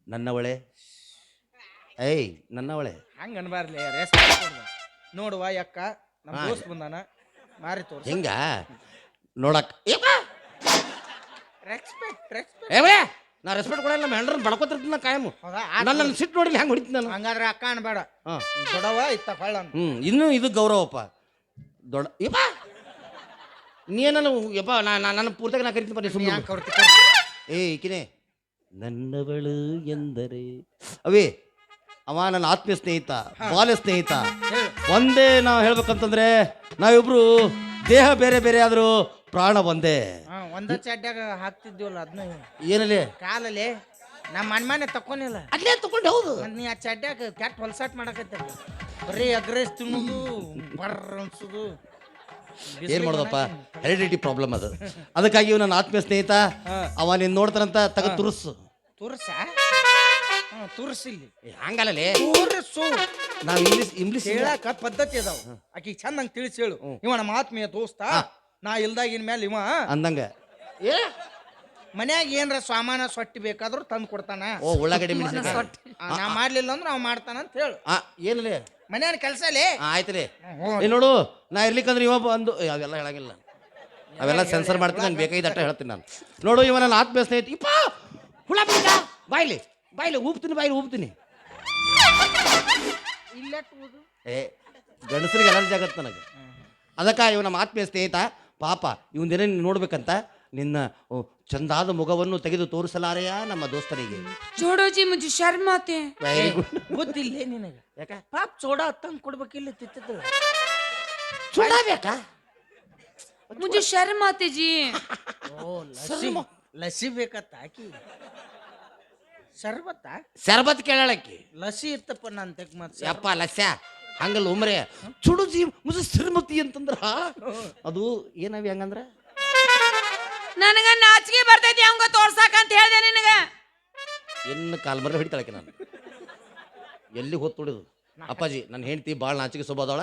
Speaker 2: ನನ್ನವಳೆ, ನನ್ನವಳೆ
Speaker 3: ಹಂಗ ಅನ್ಬಾರ್ಲಿ. ರೆಸ್ಪೆಕ್ಟ್ ನೋಡುವ ಯಕ್ಕ, ನಮ್ಮ ದೋಸ್ತ್ ಬಂದಾನ, ಮಾರಿ ತೋರ್ಸ.
Speaker 2: ಹಿಂಗ ನೋಡಕ್
Speaker 3: ರೆಸ್ಪೆಕ್ಟ್
Speaker 2: ಏ ಬೇ ನಾ ರೆಸ್ಪೆಕ್ಟ್ ಕೊಡಲ್ಲ ನಮ್ಮ ಹೆಂಡ್ರನ್ನ ಬಡ್ಕೋತಿರ್ತೀನಿ ನಾ ಕಾಯಮು
Speaker 3: ಹೌದಾ
Speaker 2: ನನ್ನ ಸಿಟ್ಟು ನೋಡಿಲ್ಲ ಹೆಂಗೆ ಹೊಡಿತೀನಿ ನಾನು
Speaker 3: ಹಂಗಾದ್ರೆ ಅಕ್ಕ ಅನ್ಬೇಡ
Speaker 2: ಹಾಂ
Speaker 3: ದೊಡವ ಇತ್ತ ಹೊಳ್ಳ
Speaker 2: ಇನ್ನೂ ಇದು ಗೌರವಪ್ಪ ದೊಡ್ಡ ಯಪ್ಪ ನೀನು ಯಪ್ಪ ನನ್ನ ಪೂರ್ತಿಯಾಗಿ ನಾ ಕರಿತೀನಿ ಬನ್ನಿ ಸುಮ್ಮನೆ
Speaker 3: ಯಾಕೆ ಕೊಡ್ತಿ
Speaker 2: ಏ ಈಕಿನೇ ನನ್ನವಳು ಎಂದರೆ ಅವೇ ಅವ ನನ್ನ ಆತ್ಮೀಯ ಸ್ನೇಹಿತ ಬಾಲ್ಯ ಸ್ನೇಹಿತ ಒಂದೇ ನಾವು ಹೇಳ್ಬೇಕಂತಂದ್ರೆ ನಾವಿಬ್ರು ದೇಹ ಬೇರೆ ಬೇರೆ ಆದರೂ ಪ್ರಾಣ ಒಂದೇ
Speaker 3: ಒಂದ ಚಡ್ಡ್ಯಾಗ ಹಾಕ್ತಿದ್ವಲ್ಲ ಅದನ್ನ
Speaker 2: ಏನಲ್ಲಿ
Speaker 3: ಕಾಲಲ್ಲಿ ನಮ್ಮ ಮನ್ಮಾನೆ ತಕ್ಕೊನಿಲ್ಲ
Speaker 2: ಅಲ್ಲೇ ತಗೊಂಡು ಹೌದು
Speaker 3: ನೀ ಆ ಚಡ್ಡ್ಯಾಗ ಕೆಟ್ಟ ಹೊಲ್ಸಾಟ್ ಮಾಡಕತ್ತ ಬರೀ ಅಗ್ರೆಸ್ ತಿನ್ನೋದು ಬರ್ರ ಅನ್ಸೋದು
Speaker 2: ಏನ್ ಮಾಡೋದಪ್ಪ ಹೆರಿಡಿಟಿ ಪ್ರಾಬ್ಲಮ್ ಅದು ಅದಕ್ಕಾಗಿ ಇವ್ ನನ್ನ ಆತ್ಮೀಯ ಸ್ನೇಹಿತ ಅವ ನೀನ್ ನೋಡ್ತಾರಂತ ತಗ ತುರ್ಸು
Speaker 3: ತುರ್ಸ ತುರ್ಸಿಲ್ಲಿ
Speaker 2: ಹಂಗಲ್ಲೇ
Speaker 3: ತುರ್ಸು
Speaker 2: ನಾವು ಇಂಗ್ಲಿಷ್
Speaker 3: ಹೇಳಾಕ ಪದ್ಧತಿ ಅದಾವ ಆಕಿ ಚಂದ ನಂಗೆ ತಿಳಿಸಿ ಹೇಳು ಇವ ನಮ್ಮ ಆತ್ಮೀಯ ದೋಸ್ತ ನಾ ಇಲ್ದಾಗಿನ ಮೇಲೆ ಇವ
Speaker 2: ಅಂದಂಗ ಏ
Speaker 3: ಮನ್ಯಾಗ ಏನ್ರ ಸಾಮಾನ ಸೊಟ್ಟಿ ಬೇಕಾದ್ರೂ ತಂದು ಕೊಡ್ತಾನ
Speaker 2: ಓ ಉಳ್ಳಾಗಡ್ಡಿ ಮೆಣಸಿನಕಾಯಿ
Speaker 3: ನಾ ಮಾಡ್ಲಿಲ್ಲ ಅಂದ್ರೆ ಅವ್ ಮಾಡ್ತಾನ ಅಂತ ಹೇಳು
Speaker 2: ಏನಲೇ
Speaker 3: ಮನ್ಯಾನ ಕೆಲ್ಸಲೇ
Speaker 2: ಆಯ್ತಲೇ ಏ ನೋಡು ನಾ ಇರ್ಲಿಕ್ಕಂದ್ರೆ ಇವ ಬಂದು ಅವೆಲ್ಲ ಹೇಳಂಗಿಲ್ಲ ಅವೆಲ್ಲ ಸೆನ್ಸರ್ ಮಾಡ್ತೀನಿ ನಾನು ಬೇಕಾಗಿದ್ದ ಅಟ್ಟ ಹೇಳ್ತೀನಿ ನಾನು ನೋಡು ಇವ ನನ್ನ ಆತ್ಮೀಯ ಸ್ನೇಹಿತ ಇಪ್ಪ ಹುಳ ಬಿಡ ಬಾಯ್ಲಿ ಬಾಯ್ಲಿ ಊಬ್ತೀನಿ
Speaker 3: ಇಲ್ಲ
Speaker 2: ಏ ಗಂಡಸರಿಗೆ ಎಲರ್ಜಿ ಆಗತ್ತೆ ನನಗೆ ಅದಕ್ಕೆ ಇವ ನಮ್ಮ ಆತ್ಮೀಯ ಸ್ನೇಹಿತ ಪಾಪ ಇವನ್ದೇನೇ ನೋಡ್ಬೇಕಂತ ನಿನ್ನ ಚಂದಾದ ಮುಖವನ್ನು ತೆಗೆದು ತೋರಿಸಲಾರೆಯ ನಮ್ಮ ದೋಸ್ತನಿಗೆ
Speaker 1: छोड़ो जी मुझे शर्म आते हैं
Speaker 2: ವೆರಿ ಗುಡ್
Speaker 3: ಗೊತ್ತಿಲ್ಲ ನಿನಗೆ
Speaker 2: ಯಾಕ
Speaker 3: ಪಾಪ ಸೋಡಾ ತಂದು ಕೊಡ್ಬೇಕಿಲ್ಲ ತಿತ್ತದ
Speaker 2: ಚೂಡಾಬೇಕಾ
Speaker 1: मुझे शर्म आते जी
Speaker 3: ಓ ಲಸಿ ಲಸಿ ಬೇಕತ್ತ ಆಕಿ ಶರ್ಬತ್ತ
Speaker 2: ಶರ್ಬತ್ ಕೇಳಕ್ಕೆ
Speaker 3: ಲಸಿ ಇರ್ತಪ್ಪ ನಾನು ತೆಗ್ ಮತ್ತೆ
Speaker 2: ಯಪ್ಪ ಲಸ್ಯ ಹಂಗಲ್ಲ ಉಮ್ರೆ ಚುಡುಜಿ ಮುಜ ಶ್ರೀಮತಿ ಅಂತಂದ್ರ ಅದು ಏನವಿ ಹಂಗಂದ್ರ
Speaker 1: ನನಗ ನಾಚಿಕೆ ಬರ್ತೈತಿ ಅವಂಗ ತೋರ್ಸಾಕ ಅಂತ ಹೇಳ್ದೆ ನಿನಗ
Speaker 2: ಎನ್ನ ಕಾಲ್ ಮರ ಹಿಡಿತಾಳಕ್ಕೆ ನಾನು ಎಲ್ಲಿ ಹೊತ್ತು ಹೊಡಿದು ಅಪ್ಪಾಜಿ ನನ್ನ ಹೆಂಡತಿ ಭಾಳ ನಾಚಿಕೆ ಸ್ವಭಾವದವಳ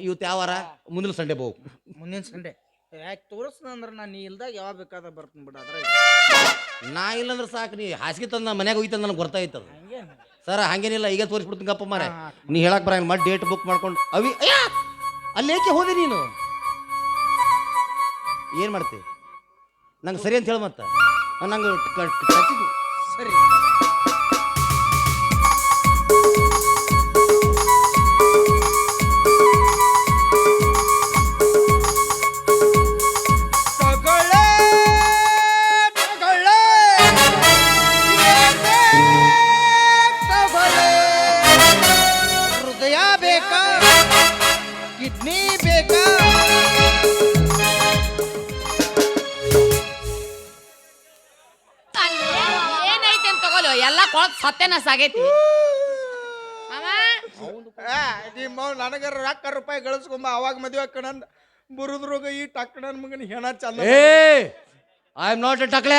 Speaker 2: ಇವತ್ತು ಯಾವ ವಾರ ಮುಂದಿನ ಸಂಡೆ ಬೋಗು
Speaker 3: ಮುಂದಿನ ಸಂಡೆ ಯಾಕೆ ತೋರಿಸ್ನ ಅಂದ್ರೆ ನಾನು ನೀ ಇಲ್ದಾಗ ಯಾವಾಗ ಬೇಕಾದ ಬರ್ತೀನಿ ಬಿಡ ಅದ್ರ
Speaker 2: ನಾ ಇಲ್ಲಂದ್ರೆ ಸಾಕು ನೀ ಹಾಸಿಗೆ ತಂದು ಮನ್ಯಾಗ ಹೋಗಿತ್ತ ನನಗೆ ಗೊತ್ತಾಯ್ತದ
Speaker 3: ಹಂಗೇನು
Speaker 2: ಸರ್ ಹಂಗೇನಿಲ್ಲ ಈಗ ತೋರಿಸ್ಬಿಡ್ತೀನಿ ಗಪ್ಪ ಮಾರೆ ನೀ ಹೇಳಕ್ ಬರಂಗ ಮಾಡಿ ಡೇಟ್ ಬುಕ್ ಮಾಡ್ಕೊಂಡು ಅಲ್ಲೇಕೆ ಹೋದೆ ನೀನು ಏನು ಮಾಡ್ತಿ ನಂಗೆ ಸರಿ ಅಂತ ಹೇಳ ಮತ್ತ ನಂಗೆ
Speaker 3: ಸರಿ ಹೃದಯ ಬೇಕಾ ಕಿಡ್ನಿ ಬೇಕಾ
Speaker 1: ಏನೈತೆ ಅಂತ ತಗೋಲು ಎಲ್ಲ ಕೊಳತ್ ಸತ್ಯನ ಸಾಗೈತಿ
Speaker 3: ನಿಮ್ಮ ನನಗರ ರೊಕ್ಕ ರೂಪಾಯಿ ಗಳಿಸ್ಕೊಂಬ ಅವಾಗ ಮದುವೆ ಹಾಕಣಂದ ಬರುದ್ರೋಗ ಈ ಟಕ್ಕ ನನ್ನ ಮಗನ ಹೆಣ ಚಂದ
Speaker 2: ಏ ಐ ಆಮ್ ನಾಟ್ ಎ ಟಕ್ಲೆ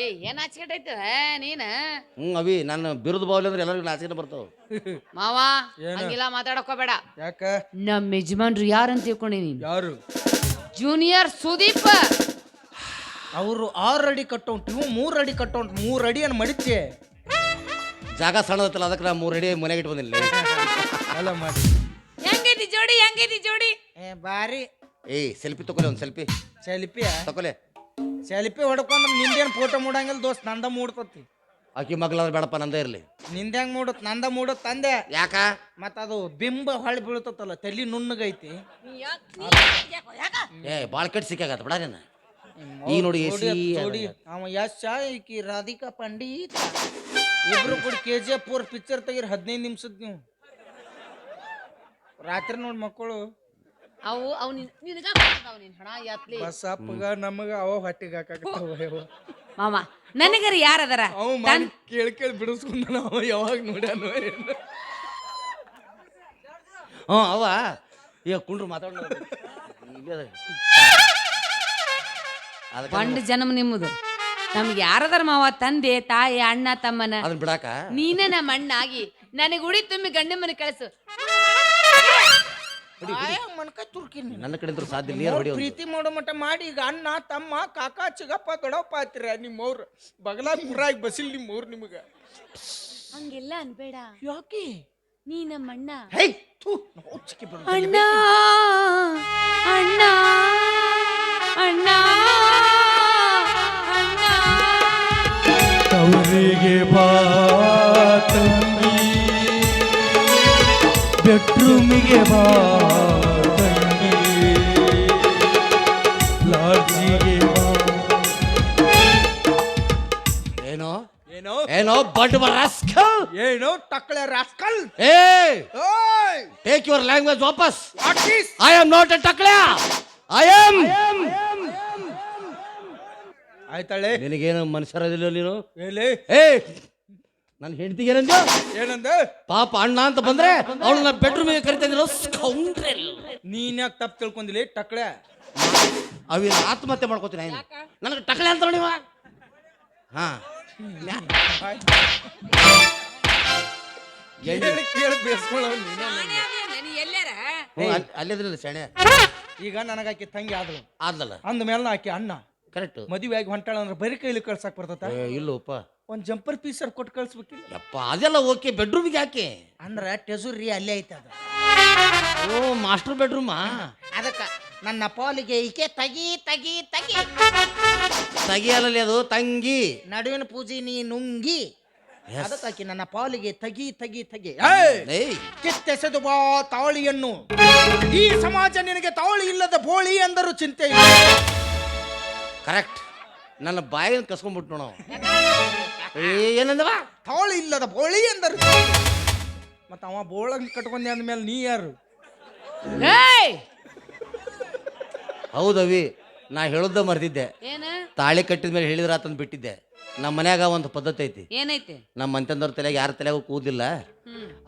Speaker 1: ಏ ಏನ್ ಹಚ್ಕಟ್ಟೈತ ನೀನ
Speaker 2: ಅವಿ ನನ್ನ ಬಿರುದು ಬಾವಲಿ ಅಂದ್ರೆ ಎಲ್ಲರಿಗೂ ನಾಚಿಕೆ ಬರ್ತಾವ
Speaker 1: ಮಾವ ಹಂಗಿಲ್ಲ ಮಾತಾಡಕೋಬೇಡ
Speaker 3: ಯಾಕ
Speaker 1: ನಮ್ಮ ಯಜಮಾನ್ರು ಯಾರಂತ ತಿಳ್ಕೊಂಡಿ ನೀನು
Speaker 3: ಯಾರು
Speaker 1: ಜೂನಿಯರ್ ಸುದೀಪ್
Speaker 3: ಅವರು 6 ಅಡಿ ಕಟ್ಟೌಂಟ್ ಇವು 3 ಅಡಿ ಕಟ್ಟೌಂಟ್ 3 ಅಡಿಯನ್ನು ಮಡಿಚೆ
Speaker 2: ಜಾಗ ಸಣ್ಣದತ್ತಲ್ಲ ಅದಕ್ಕೆ ನಾ 3 ಅಡಿ ಮನೆಗೆ ಇಟ್ಟು ಬಂದಿಲ್ಲ
Speaker 3: ಅಲ್ಲ ಮಾಡಿ
Speaker 1: ಹೆಂಗೈತಿ ಜೋಡಿ
Speaker 3: ಬಾರಿ
Speaker 2: ಏಯ್ ಸೆಲ್ಫಿ ತಗೊಲೆ ಒಂದು ಸೆಲ್ಫಿ
Speaker 3: ಸೆಲ್ಫಿಯ
Speaker 2: ತಗೊಲೆ
Speaker 3: ಸೆಲ್ಫಿ ಹೊಡ್ಕೊಂಡ್ರೆ ನಿಂದೇನು ಫೋಟೋ ಮೂಡಂಗಿಲ್ಲ ದೋಸ್ತ್ ನಂದ ಮೂಡ್ತತಿ
Speaker 2: ಆಕಿ ಮಗ್ಲಾದ್ರೆ ಬೇಡಪ್ಪ ನಂದೇ ಇರಲಿ
Speaker 3: ನಿಂದ ಹೆಂಗ್ ಮೂಡತ್ ನಂದ ಮೂಡತ್ ತಂದೆ
Speaker 2: ಯಾಕ
Speaker 3: ಮತ್ತ ಅದು ಬಿಂಬ ಹೊಳ್ಳಿ ಬೀಳ್ತತ್ತಲ್ಲ ತಲಿ ನುಣ್ಣಗೈತಿ
Speaker 2: ಏ ಭಾಳ ಕೆಟ್ಟ ಸಿಕ್ಕಾಗತ್ತ ಬಿಡ ನೀನು ಈಗ ನೋಡಿ
Speaker 3: ನೋಡಿ ಅವ ಯಶ ಈಕಿ ರಾಧಿಕಾ ಪಂಡಿತ್ ಇಬ್ರು ಕೂಡ KGF 4 ಪಿಕ್ಚರ್ ತೆಗೀರಿ 15 ನಿಮಿಷದ ನೀವು ರಾತ್ರಿ ನೋಡಿ ಮಕ್ಕಳು
Speaker 1: ಅವು ಅವು ನಿನಗ ಹಣ ಯಾತ್ಲಿ
Speaker 3: ಬಸಪ್ಪಗ ನಮಗ ಅವ ಹೊಟ್ಟಿಗೆ ಹಾಕಾಕತ್ತಾವ
Speaker 1: ಮಾಮ ನನಗರ ಯಾರದಾರ
Speaker 3: ಅವ ಮಾಡಿ ಕೇಳಿ ಬಿಡಿಸ್ಕೊಂಡ ಅವ ಯಾವಾಗ ನೋಡ್ಯಾನೋ
Speaker 2: ಅವ ಈಗ ಕುಂಡ್ರು ಮಾತಾಡೋಣ
Speaker 1: ಪಂಡ್ ಜನ್ಮ ನಿಮ್ಮದು ನಮ್ಗೆ ಯಾರದಾರ ಮಾವ ತಂದೆ ತಾಯಿ ಅಣ್ಣ ತಮ್ಮನ
Speaker 2: ಅದನ್ನ ಬಿಡಾಕ
Speaker 1: ನೀನೇ ನಮ್ಮ ಅಣ್ಣ ಆಗಿ ನನಗೆ ಉಡಿ ತುಂಬಿ ಗಂಡ ಮನೆ ಕಳಿಸು
Speaker 3: ಮನ್ಕ ತುರ್ಕಿನಿ
Speaker 2: ನನ್ನ ಕಡೆ ಸಾಧ್ಯ ಇಲ್ಲ ನೀರು ಹೊಡಿ
Speaker 3: ಪ್ರೀತಿ ಮಾಡೋ ಮಟ್ಟ ಮಾಡಿ ಈಗ ಅಣ್ಣ ತಮ್ಮ ಕಾಕಾ ಚಿಗಪ್ಪ ದೊಡ್ಡಪ್ಪ ಆತಿರ ನಿಮ್ಮವ್ರ ಬಗಲಾಗ ಮುರಾಗಿ ಬಸಿಲ್ ನಿಮ್ಮವ್ರು ನಿಮಗ
Speaker 1: ಹಂಗೆಲ್ಲ ಅನ್ಬೇಡ
Speaker 3: ಯಾಕೆ
Speaker 1: ನೀ ನಮ್ಮ ಅಣ್ಣ.
Speaker 3: ಹೇ ಥು, ನಾಚಿಕೆ ಬರ್ತದೆ.
Speaker 1: ಅಣ್ಣ ಅಣ್ಣ ಅಣ್ಣ ಅಣ್ಣ.
Speaker 4: ಅವರಿಗೆ ಬಾ ತಂಗಿ, ಬೆಡ್ರೂಮಿಗೆ ಬಾ ತಂಗಿ, ಲಾಡ್ಜಿಗೆ ಬಾ.
Speaker 2: ಏನೋ
Speaker 3: ಏನೋ
Speaker 2: ಏನೋ ಬಡ್ ರಾಸ್ಕಲ್.
Speaker 3: ಏನೋ ಟಕ್ಳೆ ರಾಸ್ಕಲ್.
Speaker 2: ಏ
Speaker 3: ಓಯ್
Speaker 2: ಟೇಕ್ ಯುವರ್ ಲ್ಯಾಂಗ್ವೇಜ್ ವಾಪಸ್.
Speaker 3: What is
Speaker 2: I am not a ಟಕ್ಳ್ಯಾ. I am.
Speaker 3: ಆಯ್ತಾಳೆ
Speaker 2: ನಿನಗೇನು ಮನುಷ್ಯರದಿಲ್ಲ ನೀನು.
Speaker 3: ಹೇಳಿ
Speaker 2: ಏ ನನ್ನ ಹೆಂಡತಿಗೆ ಏನಂದ?
Speaker 3: ಏನಂದ?
Speaker 2: ಪಾಪ ಅಣ್ಣ ಅಂತ ಬಂದ್ರೆ ಅವಳನ್ನ ಬೆಡ್ರೂಮಿಗೆ ಕರಿತಾ ಇದ್ರು ಸ್ಕೌಂಡ್ರೆಲ್.
Speaker 3: ನೀನ್ ಯಾಕೆ ತಪ್ಪು ತಿಳ್ಕೊಂಡಿಲ್ಲ ಟಕ್ಳೆ?
Speaker 2: ಅವಿನ ಆತ್ಮಹತ್ಯೆ ಮಾಡ್ಕೋತೀನಿ. ನನಗೆ ಟಕ್ಳೆ ಅಂತ ನೋಡಿವ. ಹಾ
Speaker 3: ಕೇಳಿ ಬೇಸ್ಕೊಳ್ಳೋ
Speaker 1: ನೀ ಎಲ್ಲಾರ
Speaker 2: ಅಲ್ಲಿದ್ರಲ್ಲ ಶಾಣೆ.
Speaker 3: ಈಗ ನನಗಾಕಿ ತಂಗಿ ಆದ್ರು
Speaker 2: ಆದ್ಲಲ್ಲ
Speaker 3: ಅಂದ ಮೇಲೆ ಆಕಿ ಅಣ್ಣ
Speaker 2: ಕರೆಕ್ಟ್.
Speaker 3: ಮದುವೆ ಆಗಿ ಹೊಂಟಾಳ ಅಂದ್ರೆ ಬರೀ ಕೈಲಿ ಕಳ್ಸಕ್ ಬರ್ತತ?
Speaker 2: ಇಲ್ಲೋಪ
Speaker 3: ಒಂದ್ ಜಂಪರ್ ಪೀಸರ್ ಕೊಟ್ಟು ಕಳ್ಸ್ಬೇಕಿಲ್ಲ?
Speaker 2: ಯಪ್ಪ ಅದೆಲ್ಲ ಓಕೆ. ಬೆಡ್ರೂಮಿಗೆ ಯಾಕೆ?
Speaker 3: ಅಂದ್ರ ಟೆಸುರಿ ಅಲ್ಲೇ ಐತೆ ಅದು.
Speaker 2: ಓ ಮಾಸ್ಟರ್ ಬೆಡ್ರೂಮಾ?
Speaker 3: ಅದಕ್ಕ ನನ್ನ ಪಾಲಿಗೆ ಈಕೆ ತಗಿ ತಗಿ ತಗಿ
Speaker 2: ತಗಿಯಲ್ಲ ಅದು ತಂಗಿ.
Speaker 3: ನಡುವಿನ ಪೂಜೆ ನೀ ನುಂಗಿ.
Speaker 2: Yes.
Speaker 3: ಅದಕ್ಕಾಕಿ ನನ್ನ ಪಾಲಿಗೆ ತಗಿ ತಗಿ ತಗಿ.
Speaker 2: ಏಯ್
Speaker 3: ಕಿತ್ತೆಸೆದು ಬಾ ತಾಳಿಯನ್ನು. ಈ ಸಮಾಜ ನಿನಗೆ ತಾಳಿ ಇಲ್ಲದ ಬೋಳಿ ಅಂದರು ಚಿಂತೆ ಇಲ್ಲ.
Speaker 2: ಕರೆಕ್ಟ್. ನನ್ನ ಬಾಯಿನ ಕಸ್ಕೊಂಡ್ಬಿಟ್ಟು ನಾವು. ಏನಂದವ?
Speaker 3: ತಾಳಿ ಇಲ್ಲದ ಬೋಳಿ ಅಂದರು. ಮತ್ತ ಅವ ಬೋಳಂಗ್ ಕಟ್ಕೊಂಡೆ ಅಂದ್ಮೇಲೆ ನೀ ಯಾರು?
Speaker 1: ಏಯ್
Speaker 2: ಹೌದವಿ, ನಾ ಹೇಳೋದ ಮರ್ತಿದ್ದೆ.
Speaker 1: ಏನ
Speaker 2: ತಾಳಿ ಕಟ್ಟಿದ ಮೇಲೆ ಹೇಳಿದ್ರ ಅಂತಂದು ಬಿಟ್ಟಿದ್ದೆ. ನಮ್ಮ ಮನ್ಯಾಗ ಒಂದು ಪದ್ಧತಿ ಐತಿ.
Speaker 1: ಏನೈತಿ?
Speaker 2: ನಮ್ಮ ಮಂತಂದವ್ರ ತಲೆಯಾಗ ಯಾರ ತಲೆಯಾಗೂ ಕೂದಿಲ್ಲ.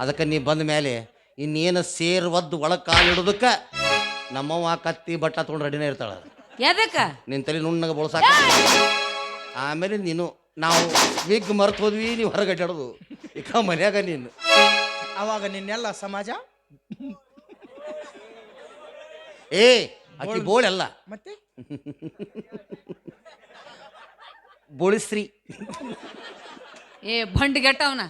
Speaker 2: ಅದಕ್ಕೆ ನೀ ಬಂದ ಮೇಲೆ ಇನ್ನೇನು ಸೇರ್ ಒದ್ದು ಒಳಗೆ ಕಾಲಿಡೋದಕ್ಕ ನಮ್ಮವ್ವ ಕತ್ತಿ ಬಟ್ಟ ತೊಗೊಂಡು ರೆಡಿನೇ ಇರ್ತಾಳ.
Speaker 1: ಎದಕ್ಕ?
Speaker 2: ನಿನ್ನ ತಲೆ ನುಣ್ಣಗೆ ಬಳಸಾಕ. ಆಮೇಲೆ ನೀನು ನಾವು ವಿಗ್ ಮರ್ತು ಹೋದ್ವಿ, ನೀವು ಹೊರಗೆ ಅಡ್ಡಾಡೋದು ಈಗ ಮನ್ಯಾಗ ನೀನು.
Speaker 3: ಅವಾಗ ನಿನ್ನೆಲ್ಲ ಸಮಾಜ
Speaker 2: ಏ ಆಕಿ ಬೋಳೆಲ್ಲ
Speaker 3: ಮತ್ತೆ
Speaker 2: ಬೋಳಿಸ್ರಿ.
Speaker 1: ಏ ಬಂಡ್ ಗೆಟ್ಟವನ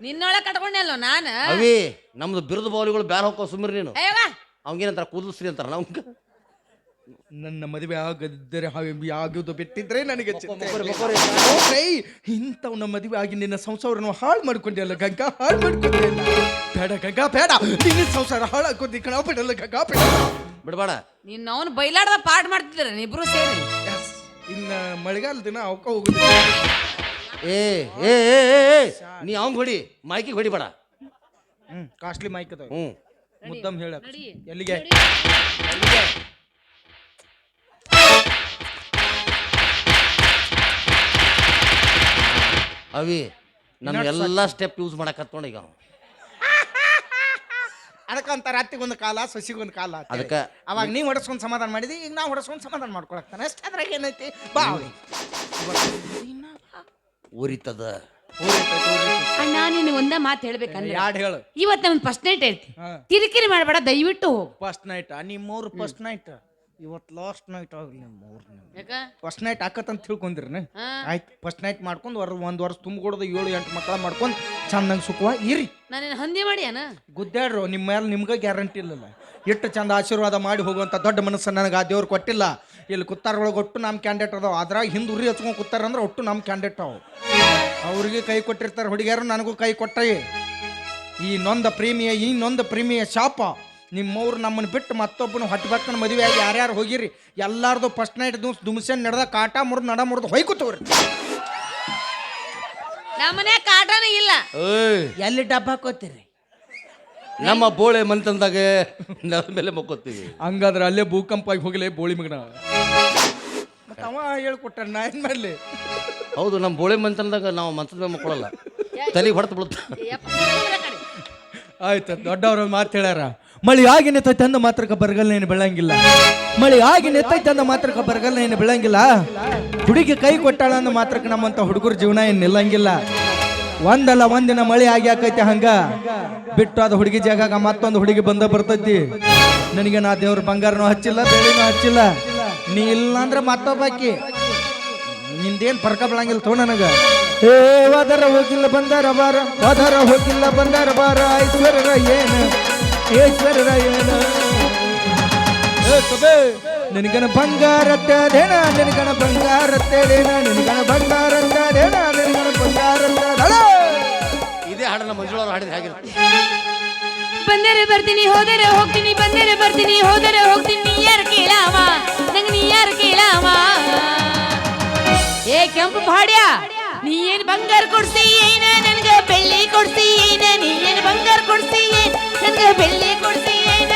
Speaker 1: ನಿನ್ನೊಳಗೆ ಕಟ್ಕೊಂಡೆಲ್ಲೋ ನಾನು.
Speaker 2: ಅವೇ ನಮ್ದು ಬಿರುದು ಬೌಲಿಗಳು ಬ್ಯಾರ ಹೋಗೋ ಸುಮ್ರಿ ನೀನು.
Speaker 1: ಅಯ್ಯವ
Speaker 2: ಅವಂಗೇನಂತಾರ ಕೂದಲ್ಸ್ರಿ ಅಂತಾರ. ನಮ್ಗೆ
Speaker 3: ನನ್ನ ಮದುವೆ ಆಗದಿದ್ದರೆ ಆಗೋದು ಬಿಟ್ಟಿದ್ರೆ ನನಗೆ ಚಿಂತೆ. ಇಂಥವ್ನ ಮದುವೆ ಆಗಿ ನಿನ್ನ ಸಂಸಾರವನ್ನು ಹಾಳು ಮಾಡ್ಕೊಂಡಿಯಲ್ಲ ಗಂಗಾ, ಹಾಳು ಮಾಡ್ಕೊಂಡಿಯಲ್ಲ. ಬೇಡ ಗಂಗಾ ಬೇಡ, ನಿನ್ನ ಸಂಸಾರ ಹಾಳಾಗೋದಿ ಕಣ. ಬಿಡಲ್ಲ ಗಂಗಾ ಬೇಡ.
Speaker 2: ಬಿಡಬೇಡ.
Speaker 1: ನಿನ್ನ ಅವನು ಬೈಲಾಡ್ದ ಪಾಠ ಮಾಡ್ತಿದ್ರ ಇಬ್ರು ಸೇರಿ.
Speaker 3: ಇನ್ನ ಮಳೆಗಾಲ ದಿನ ಅವಕ ಹೋಗುದು.
Speaker 2: ಏ ಏ ಏ ಏ ನೀ ಅವಂಗ್ ಹೊಡಿ, ಮೈಕಿಗೆ ಹೊಡಿಬೇಡ.
Speaker 3: ಕಾಸ್ಟ್ಲಿ ಮೈಕ್ ಅದ. ಮುದ್ದಮ್ ಹೇಳ
Speaker 1: ನಡಿ.
Speaker 3: ಎಲ್ಲಿಗೆ?
Speaker 2: ಅವಿ ನನ್ನ ಎಲ್ಲ ಸ್ಟೆಪ್ ಯೂಸ್ ಮಾಡಕ್ ಹತ್ಕೊಂಡು ಈಗ.
Speaker 3: ಅದಕ್ಕಂತ ರಾತ್ರಿಗೊಂದು ಕಾಲ, ಸಸಿಗೊಂದು ಕಾಲ.
Speaker 2: ಅದಕ್ಕೆ
Speaker 3: ಅವಾಗ ನೀವ್ ಹೊಡಸ್ಕೊಂಡ್ ಸಮಾಧಾನ ಮಾಡಿದಿ, ಈಗ ನಾವು ಹೊಡಸ್ಕೊಂಡ್ ಸಮಾಧಾನ ಮಾಡ್ಕೊಳಕ್ತಾನೆ ಅಷ್ಟೇ. ಅದ್ರಾಗ ಏನೈತಿ? ಬಾ
Speaker 2: ಉರಿತದ.
Speaker 1: ಅಣ್ಣ ನೀನು ಒಂದ ಮಾತು ಹೇಳ್ಬೇಕಂದ್ರೆ
Speaker 3: ಯಾಡ್ ಹೇಳು.
Speaker 1: ಇವತ್ತು ನಮ್ದು ಫಸ್ಟ್ ನೈಟ್ ಐತಿ.
Speaker 3: ಹಾ.
Speaker 1: ಕಿರಿಕಿರಿ ಮಾಡಬೇಡ, ದಯವಿಟ್ಟು ಹೋಗು.
Speaker 3: ಫಸ್ಟ್ ನೈಟ್ ನಿಮ್ಮೂರು ಫಸ್ಟ್ ನೈಟ್. ಇವತ್ತು ಲಾಸ್ಟ್ ನೈಟ್ ಆಗಲಿ.
Speaker 1: ಯಾಕ?
Speaker 3: ಫಸ್ಟ್ ನೈಟ್ ಆಕತ್ತಂತ ತಿಳ್ಕೊಂಡಿರ್ನ.
Speaker 1: ಹಾ.
Speaker 3: ಆಯ್ತು, ಫಸ್ಟ್ ನೈಟ್ ಮಾಡ್ಕೊಂಡು ಒಂದು ವರ್ಷ ತುಂಬಿಕೊಡೋದು 7-8 ಮಕ್ಕಳ ಮಾಡ್ಕೊಂಡು ಚಂದಂಗೆ ಸುಖವ ಇರಿ.
Speaker 1: ನಾನೇನು ಹಂದಿ ಮಾಡ್ಯಾನ?
Speaker 3: ಗುದ್ದಾಡ್ರು, ನಿಮ್ಮ ಮೇಲೆ ನಿಮ್ಗೆ ಗ್ಯಾರಂಟಿ ಇಲ್ಲಲ್ಲ. ಎಷ್ಟು ಚಂದ ಆಶೀರ್ವಾದ ಮಾಡಿ ಹೋಗುವಂಥ ದೊಡ್ಡ ಮನಸ್ಸು ನನಗೆ ಆ ದೇವ್ರು ಕೊಟ್ಟಿಲ್ಲ. ಇಲ್ಲಿ ಕುತ್ತಾರೊಳಗೆ ಒಟ್ಟು ನಮ್ಮ ಕ್ಯಾಂಡಿಡೇಟ್ ಅದಾವ. ಅದ್ರಾಗ ಹಿಂದೆ ಉರಿ ಹಚ್ಕೊಂಡು ಕೂತಾರಂದ್ರೆ ಒಟ್ಟು ನಮ್ಮ ಕ್ಯಾಂಡಿಡೇಟ್ ಅವು. ಅವ್ರಿಗೆ ಕೈ ಕೊಟ್ಟಿರ್ತಾರೆ ಹುಡುಗಿಯರು, ನನಗೂ ಕೈ ಕೊಟ್ಟೆ. ಈ ನೊಂದ ಪ್ರೇಮಿಯ ಶಾಪ. ನಿಮ್ಮವ್ರು ನಮ್ಮನ್ನು ಬಿಟ್ಟು ಮತ್ತೊಬ್ಬನ ಹೊಟ್ಟಬಕ್ಕನ ಮದುವೆ ಆಗಿ ಯಾರ್ಯಾರು ಹೋಗಿರಿ ಎಲ್ಲಾರ್ದು ಫಸ್ಟ್ ನೈಟ್ ದುಮ್ಸೆನ್ ನಡೆದ ಕಾಟ ಮುರಿದು ನಡ ಮುರಿದು ಹೊಯ್ಕೂತವ್ರಿ.
Speaker 1: ನಮ್ಮನೆ ಕಾಟನೇ ಇಲ್ಲ.
Speaker 3: ಎಲ್ಲಿ ಡಬ್ಬ ಹಾಕೋತೀರಿ?
Speaker 2: ನಮ್ಮ ಬೋಳೆ ಮಂತಂದಾಗ ನೆಲದ ಮೇಲೆ ಮಕ್ಕೋತೀವಿ.
Speaker 3: ಹಂಗಾದ್ರೆ ಅಲ್ಲೇ ಭೂಕಂಪ ಆಗಿ ಹೋಗಲೇ ಬೋಳಿ ಮಗನ. ಅವ ಹೇಳ್ಕೊಟ್ಟ, ನಾ ಏನ್ ಮಾಡ್ಲಿ?
Speaker 2: ಹೌದು, ನಮ್ಮ ಬೋಳೆ ಮಂತಂದಾಗ ನಾವು ಮಂತದ ಮೇಲೆ ಮಕ್ಕೊಳ್ಳಲ್ಲ, ತಲೆಗೆ ಹೊಡೆದು ಬಿಡುತ್ತ.
Speaker 3: ಆಯ್ತು, ದೊಡ್ಡವ್ರ ಮಾತು ಹೇಳ್ಯಾರ. ಮಳಿ ಆಗಿ ನೆತ್ತೈತೆ ಅಂದ ಮಾತ್ರಕ್ಕೆ ಬರಗಲ್ಲ ಏನು ಬೆಳಂಗಿಲ್ಲ. ಮಳಿ ಆಗಿ ನೆತ್ತೈತೆ ಅಂದ ಮಾತ್ರಕ್ಕೆ ಬರಗಲ್ಲ ಏನು ಬೆಳಂಗಿಲ್ಲ. ಹುಡುಗಿ ಕೈ ಕೊಟ್ಟಾಳ ಅಂದ ಮಾತ್ರಕ್ಕೆ ನಮ್ಮಂತ ಹುಡುಗರ ಜೀವನ ಏನು ನಿಲ್ಲಂಗಿಲ್ಲ. ಒಂದಲ್ಲ ಒಂದಿನ ಮಳಿ ಆಗಿ ಆಕೈತೆ. ಹಂಗ ಬಿಟ್ಟು ಅದ ಹುಡುಗಿ ಜಾಗ ಮತ್ತೊಂದು ಹುಡುಗಿ ಬಂದ ಬರ್ತೈತಿ. ನನಗೆ ನಾ ದೇವ್ರ ಬಂಗಾರನೂ ಹಚ್ಚಿಲ್ಲ, ಬೆಳಿನೂ ಹಚ್ಚಿಲ್ಲ. ನೀ ಇಲ್ಲ ಅಂದ್ರೆ ಮತ್ತೊಬ್ಬಾಕಿ. ನಿಂದೇನ್ ಪರ್ಕ ಬೆಳಂಗಿಲ್ಲ ತೋ ನನಗ ಏ ವದರ ಹೋಗಿಲ್ಲ ಬಂದಾರ ಬಾರ ವದರ ಹೋಗಿಲ್ಲ ಬಂದಾರ ಬಾರ ಐಶ್ವರ್ಯರ ಏನ ಈಶ್ವರರ ಏನ ನಿನಗನ ಬಂಗಾರತ್ತೇನ ನಿನಗನ ಬಂಗಾರತ್ತೇನ ನಿನಗನ ಬಂಗಾರತ್ತೇನ ನಿನಗನ ಬಂಗಾರತ್ತ
Speaker 2: ಇದೇ ಹಾಡನ್ನ ಮಂಜುಳವ್ರು ಹಾಡಿದ ಹಾಗಿರುತ್ತೆ.
Speaker 1: ಬಂದರೆ ಬರ್ತೀನಿ ಹೋದರೆ ಹೋಗ್ತೀನಿ ಬಂದರೆ ಬರ್ತೀನಿ ಹೋದರೆ ಹೋಗ್ತೀನಿ ನೀ ಯಾರು ಕೇಳಾವ ನಂಗೆ ನೀ ಯಾರು ಕೇಳಾವ ಏ ಕೆಂಪು ಭಾಡ್ಯ ನೀ ಏನ್ ಬಂಗಾರ ಕೊಡ್ಸಿ ಏನ ನನ್ಗ ಬೆಳ್ಳಿ ಕೊಡ್ಸಿ ಏನ ನೀ ಏನ್ ಬಂಗಾರ ಕೊಡ್ಸಿ ಏನ್ ನನ್ಗ ಬೆಳ್ಳಿ ಕೊಡ್ಸಿ ಏನ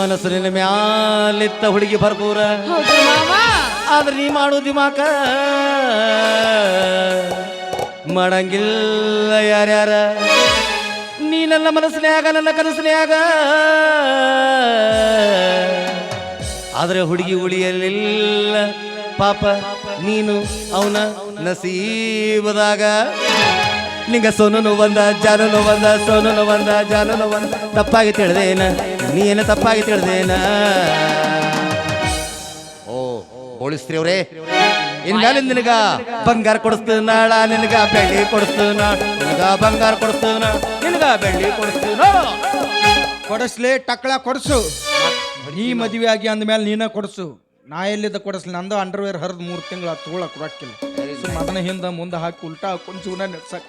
Speaker 2: ಮನಸ್ಸಿನ ಮ್ಯಾಲಿತ್ತ ಹುಡುಗಿ ಬರ್ಪೂರ
Speaker 1: ಹೌದು ಮಾವ
Speaker 2: ಆದ್ರೆ ನೀ ಮಾಡೋ ದಿಮಾಕ ಮಾಡಂಗಿಲ್ಲ ಯಾರ್ಯಾರ ನೀ ನನ್ನ ಮನಸ್ಸಿನ್ಯಾಗ ನನ್ನ ಕನಸಿನ್ಯಾಗ ಆದ್ರೆ ಹುಡುಗಿ ಉಳಿಯಲಿಲ್ಲ ಪಾಪ ನೀನು ಅವನ ನಸೀಬದಾಗ ನಿಂಗ ಸೋನು ಬಂದ ಜಾನು ಬಂದ ಸೋನು ಬಂದ ಜಾನು ಬಂದ ತಪ್ಪಾಗಿ ತಿಳಿದೇನ ನೀ ಏನ ತಪ್ಪಾಗಿ ತಿಳಿದೇನ ಓ ಹೋಳಿಸ್ತ್ರಿ ಅವ್ರೇ ಇನ್ಮೇಲೆ ನಿನಗ ಬಂಗಾರ ಕೊಡಿಸ್ತೇನಾಳ ನಿನಗ ಬೆಳ್ಳಿ ಕೊಡಿಸ್ತೇನ ನಿನಗ ಬಂಗಾರ ಕೊಡಿಸ್ತೇನ ನಿನಗ ಬೆಳ್ಳಿ ಕೊಡಿಸ್ತೇನ
Speaker 3: ಕೊಡಿಸ್ಲಿ ಟಕ್ಳ ಕೊಡ್ಸು ನೀ ಮದುವೆ ಆಗಿ ಅಂದ್ಮೇಲೆ ನೀನ ಕೊಡ್ಸು ನಾ ಎಲ್ಲಿದ್ದ ಕೊಡಿಸ್ಲಿ ನಂದು ಅಂಡರ್ವೇರ್ ಹರಿದು 3 ತಿಂಗಳು ತಗೊಳಕ್ ರೊಕ್ಕಿಲ್ಲ ಅದನ್ನ ಹಿಂದೆ ಮುಂದೆ ಹಾಕಿ ಉಲ್ಟಾ ಹಾಕೊಂಡು ಜೀವನ ನೆಡ್ಸಕ್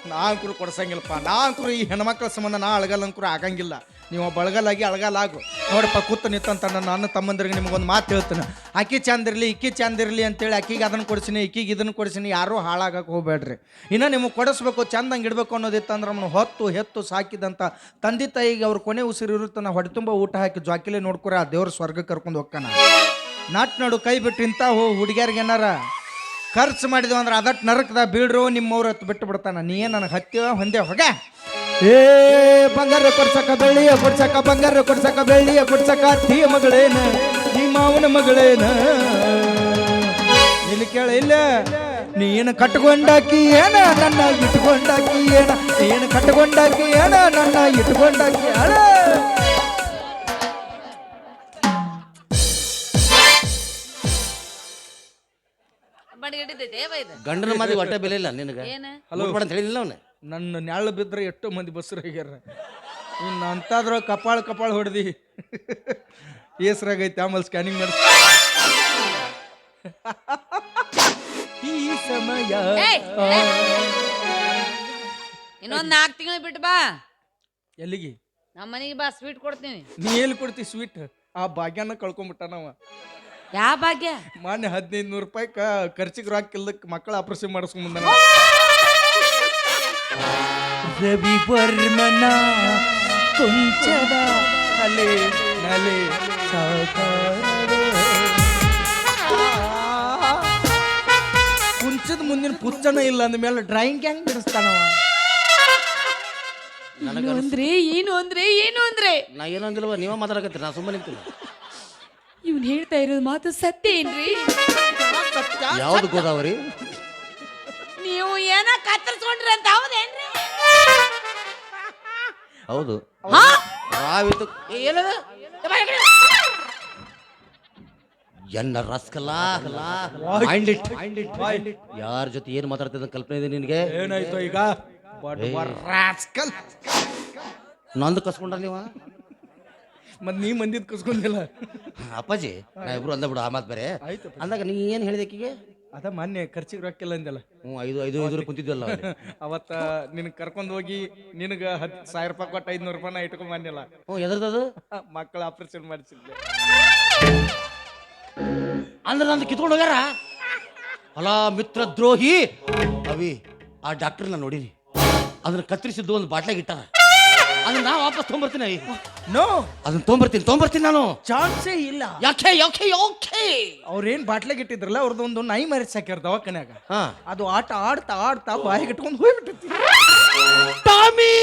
Speaker 3: ನಾ ಅಂಕರು ಕೊಡ್ಸಂಗಿಲ್ಲಪ್ಪ ನಾ ಅಂಕರು ಈ ಹೆಣ್ಮಕ್ಳ ಸಂಬಂಧ ನಾ ಅಳಗಲ್ಲ ಅಂಕರು ಆಗಂಗಿಲ್ಲ ನೀವು ಬಳಗಲಾಗಿ ಅಳಗಲಾಗು ನೋಡಪ್ಪ ಕೂತು ನಿಂತಂತ ನನ್ನ ತಮ್ಮಂದ್ರಿಗೆ ನಿಮಗೊಂದು ಮಾತು ಹೇಳ್ತೀನಿ ಅಕ್ಕಿ ಚಂದಿರಲಿ ಇಕ್ಕಿ ಚಂದಿರಲಿ ಅಂತೇಳಿ ಅಕ್ಕಿಗೆ ಅದನ್ನು ಕೊಡಿಸಿನಿ ಇಕ್ಕಿಗೆ ಇದನ್ನು ಕೊಡಿಸಿನಿ ಯಾರೂ ಹಾಳಾಗಕ್ಕೆ ಹೋಗ್ಬೇಡ್ರಿ ಇನ್ನು ನಿಮಗೆ ಕೊಡಿಸ್ಬೇಕು ಚಂದಂಗೆ ಇಡಬೇಕು ಅನ್ನೋದಿತ್ತಂದ್ರೆ ನಮ್ಮನ್ನು ಹೊತ್ತು ಹೆತ್ತು ಸಾಕಿದಂಥ ತಂದೆ ತಾಯಿಗೆ ಅವ್ರ ಕೊನೆ ಉಸಿರು ಇರುತ್ತಾನ ಹೊಡೆ ತುಂಬ ಊಟ ಹಾಕಿ ಜ್ವಾಕಿಲೆ ನೋಡ್ಕೊರ ಆ ದೇವ್ರ ಸ್ವರ್ಗಕ್ಕೆ ಕರ್ಕೊಂಡು ಹೋಗ್ತಾನ ನಾಟ್ ನೋಡು ಕೈ ಬಿಟ್ಟು ಇಂಥ ಹುಡುಗಿಯರಿಗೆ ಏನಾರ ಖರ್ಚು ಮಾಡಿದ್ವು ಅಂದ್ರೆ ಅದಟ್ಟು ನರಕದ ಬೀಳ್ರು ನಿಮ್ಮವ್ರ ಹತ್ತು ಬಿಟ್ಟು ಬಿಡ್ತಾನ ನೀ ನನಗೆ ಹತ್ತಿವ ಹೊಂದೆ ಹೋಗ ಏ ಬಂಗಾರ ಕೊಡ್ಸಕ ಬೆಳ್ಳಿಯ ಕೊಡ್ಸಕ ಬಂಗಾರ ಕೊಡ್ಸಕ ಬೆಳ್ಳಿಯ ಕೊಡ್ಸಕ ಅತ್ತಿಯ ಮಗಳೇನ ನೀ ಮಾವನ ಮಗಳೇನ ಇಲ್ಲಿ ಕೇಳ ಇಲ್ಲ ನೀನು ಕಟ್ಕೊಂಡಾಕಿ ಏನ ನನ್ನ ಇಟ್ಕೊಂಡಾಕಿ ಏನ ನೀನು ಕಟ್ಕೊಂಡಾಕಿ ಏನ ನನ್ನ ಇಟ್ಕೊಂಡಾಕಿ ಅಳ
Speaker 2: ಗಂಡನ ಮಾದಿ ಒಟ್ಟ ಬೆಲೆ ಇಲ್ಲ ನಿನಗ ಹಲೋ ಅಂತ ಹೇಳಿಲ್ಲ ಅವನು
Speaker 3: ನನ್ನ ನೆಳ್ಳು ಬಿದ್ರೆ ಎಷ್ಟೋ ಮಂದಿ ಬಸ್ರು ಆಗ್ಯಾರ ಇನ್ನು ಅಂತಾದ್ರ ಕಪಾಳ ಹೊಡೆದಿ ಹೆಸ್ರಾಗೈತೆ ಆಮೇಲೆ ಸ್ಕ್ಯಾನಿಂಗ್ ಮಾಡಿಸ್ ಈ ಸಮಯ
Speaker 1: ಇನ್ನೊಂದ್ 4 ತಿಂಗಳು ಬಿಟ್ಟು ಬಾ
Speaker 3: ಎಲ್ಲಿಗೆ
Speaker 1: ನಮ್ಮ ಮನೆಗೆ ಬಾ ಸ್ವೀಟ್ ಕೊಡ್ತೀನಿ
Speaker 3: ನೀ ಎಲ್ಲಿ ಕೊಡ್ತಿ ಸ್ವೀಟ್ ಆ ಭಾಗ್ಯನ ಕಳ್ಕೊಂಬಿಟ್ಟ ನಾವ
Speaker 1: ಯಾವ ಭಾಗ್ಯ
Speaker 3: ಮಾನ್ಯ 1500 ರೂಪಾಯಿ ಖರ್ಚಿಗೆ ರಾಕಿಲ್ಲಕ್ಕೆ ಮಕ್ಕಳ ಆಪರೇಷನ್ ಮಾಡಿಸ್ಕೊಂಡ್ ಬಂದ ರವಿ ವರ್ಮನ ಕೊಂಚದ ಅಲೆ ನಲೆ ಕುಂಚದ ಮುಂದಿನ ಪುಚ್ಚನ ಇಲ್ಲ ಅಂದ್ಮೇಲೆ ಡ್ರಾಯಿಂಗ್ ಹೆಂಗ್ ಬಿಡಿಸ್ತಾನವ
Speaker 1: ಏನು ಅಂದ್ರೆ
Speaker 2: ನಾ ಏನೋ ಅಂದಿಲ್ವ ನೀವ ಮಾತಾಡಕತ್ತೀರಿ ನಾ ಸುಮ್ಮನೆ ನಿಂತಿಲ್ಲ
Speaker 1: ಇವ್ನು ಹೇಳ್ತಾ ಇರೋದು ಮಾತು ಸತ್ಯ ಏನ್ರಿ
Speaker 2: ಯಾವ್ದು ಗೋದಾವರಿ
Speaker 1: ನೀವು ಏನ ಕತ್ತರಿಸ್ಕೊಂಡ್ರಿ ಅಂತ ಹೌದೇನ್ರಿ
Speaker 2: ಹೌದು ರಾವಿತು ಏನದ ಎನ್ನ ರಸ್ಕಲ್ಲ ಯಾರ ಜೊತೆ ಏನ್ ಮಾತಾಡ್ತಿದ್ದ ಕಲ್ಪನೆ ಇದೆ ನಿನಗೆ
Speaker 3: ಏನಾಯ್ತು ಈಗ
Speaker 2: ನಂದು ಕಸ್ಕೊಂಡ್ರ ನೀವ
Speaker 3: ಮತ್ ನೀ ಮಂದಿದ್ ಕಸ್ಕೊಂಡಿಲ್ಲ
Speaker 2: ಅಪ್ಪಾಜಿ ನಾ ಇಬ್ರು ಅಂದ ಬಿಡು ಆ ಮಾತು ಬೇರೆ
Speaker 3: ಆಯ್ತು
Speaker 2: ಅಂದಾಗ ನೀ ಏನ್ ಹೇಳಿದೆ ಆಕಿಗೆ
Speaker 3: ಅದ ಮೊನ್ನೆ ಖರ್ಚಿಗೆ ರೊಕ್ಕಿಲ್ಲ ಅಂದಲ್ಲ
Speaker 2: 5 ಕುಂತಿದ್ವಲ್ಲ
Speaker 3: ಅವತ್ತ ನಿನ್ ಕರ್ಕೊಂಡ್ ಹೋಗಿ ನಿನಗ 10,000 ರೂಪಾಯಿ ಕೊಟ್ಟು 500 ರೂಪಾಯಿ ನಾ ಇಟ್ಕೊಂಡ್ ಬಂದಿಲ್ಲ
Speaker 2: ಎದ್ರದದು
Speaker 3: ಮಕ್ಕಳ ಆಪರೇಷನ್ ಮಾಡಿಸಿದ್ದೆ
Speaker 2: ಅಂದ್ರೆ ನಂದು ಕಿತ್ಕೊಂಡು ಹೋಗ್ಯಾರ ಅಲ್ಲ ಮಿತ್ರ ದ್ರೋಹಿ ಅವಿ ಆ ಡಾಕ್ಟರ್ನ ನೋಡಿನಿ ಅದನ್ನ ಕತ್ತರಿಸಿದ್ದು ಒಂದು ಬಾಟ್ಲಾಗ ಇಟ್ಟಾರ ಅದನ್ನ ನಾ ವಾಪಸ್ ತೊಗೊಂಬರ್ತೀನಿ
Speaker 3: ನೋ
Speaker 2: ಅದನ್ನ ತೊಗೊಂಬರ್ತೀನಿ ನಾನು
Speaker 3: ಚಾನ್ಸೇ ಇಲ್ಲ
Speaker 2: ಯಾಕೆ ಯಾಕೆ ಯಾಕೆ
Speaker 3: ಅವ್ರೇನ್ ಬಾಟ್ಲಾಗ ಇಟ್ಟಿದ್ರಲ್ಲ ಅವ್ರದ್ದೊಂದು ನಾಯಿ ಮರಿ ಸಾಕ್ಯಾರ ದವಾಖಾನ್ಯಾಗ ಅದು ಆಟ ಆಡ್ತಾ ಆಡ್ತಾ ಬಾಯಿಗೆ ಇಟ್ಕೊಂಡು ಹೋಗ್ಬಿಟ್ಟೈತಿ
Speaker 2: ಟಾಮಿ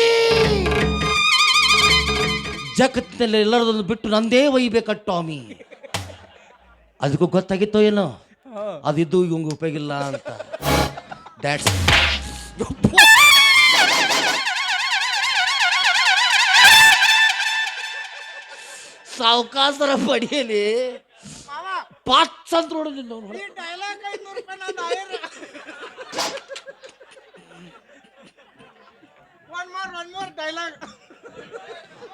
Speaker 2: ಜಗತ್ತಿನಲ್ಲಿ ಎಲ್ಲರದೊಂದು ಬಿಟ್ಟು ನಂದೇ ಒಯ್ಬೇಕ ಟಾಮಿ ಅದಕ್ಕೂ ಗೊತ್ತಾಗಿತ್ತೋ ಏನೋ ಅದಿದ್ದು ಇವಂಗ ಉಪಯೋಗ ಇಲ್ಲ ಅಂತ ಡ್ಯಾಟ್ಸ್ ಸಾವಕಾಸರ ಪಡಿಯಲಿ ಪಾಚ್ ಅಂತ ನೋಡೋದಿಲ್ಲ
Speaker 3: ಒನ್ ಮೋರ್ ಡೈಲಾಗ್.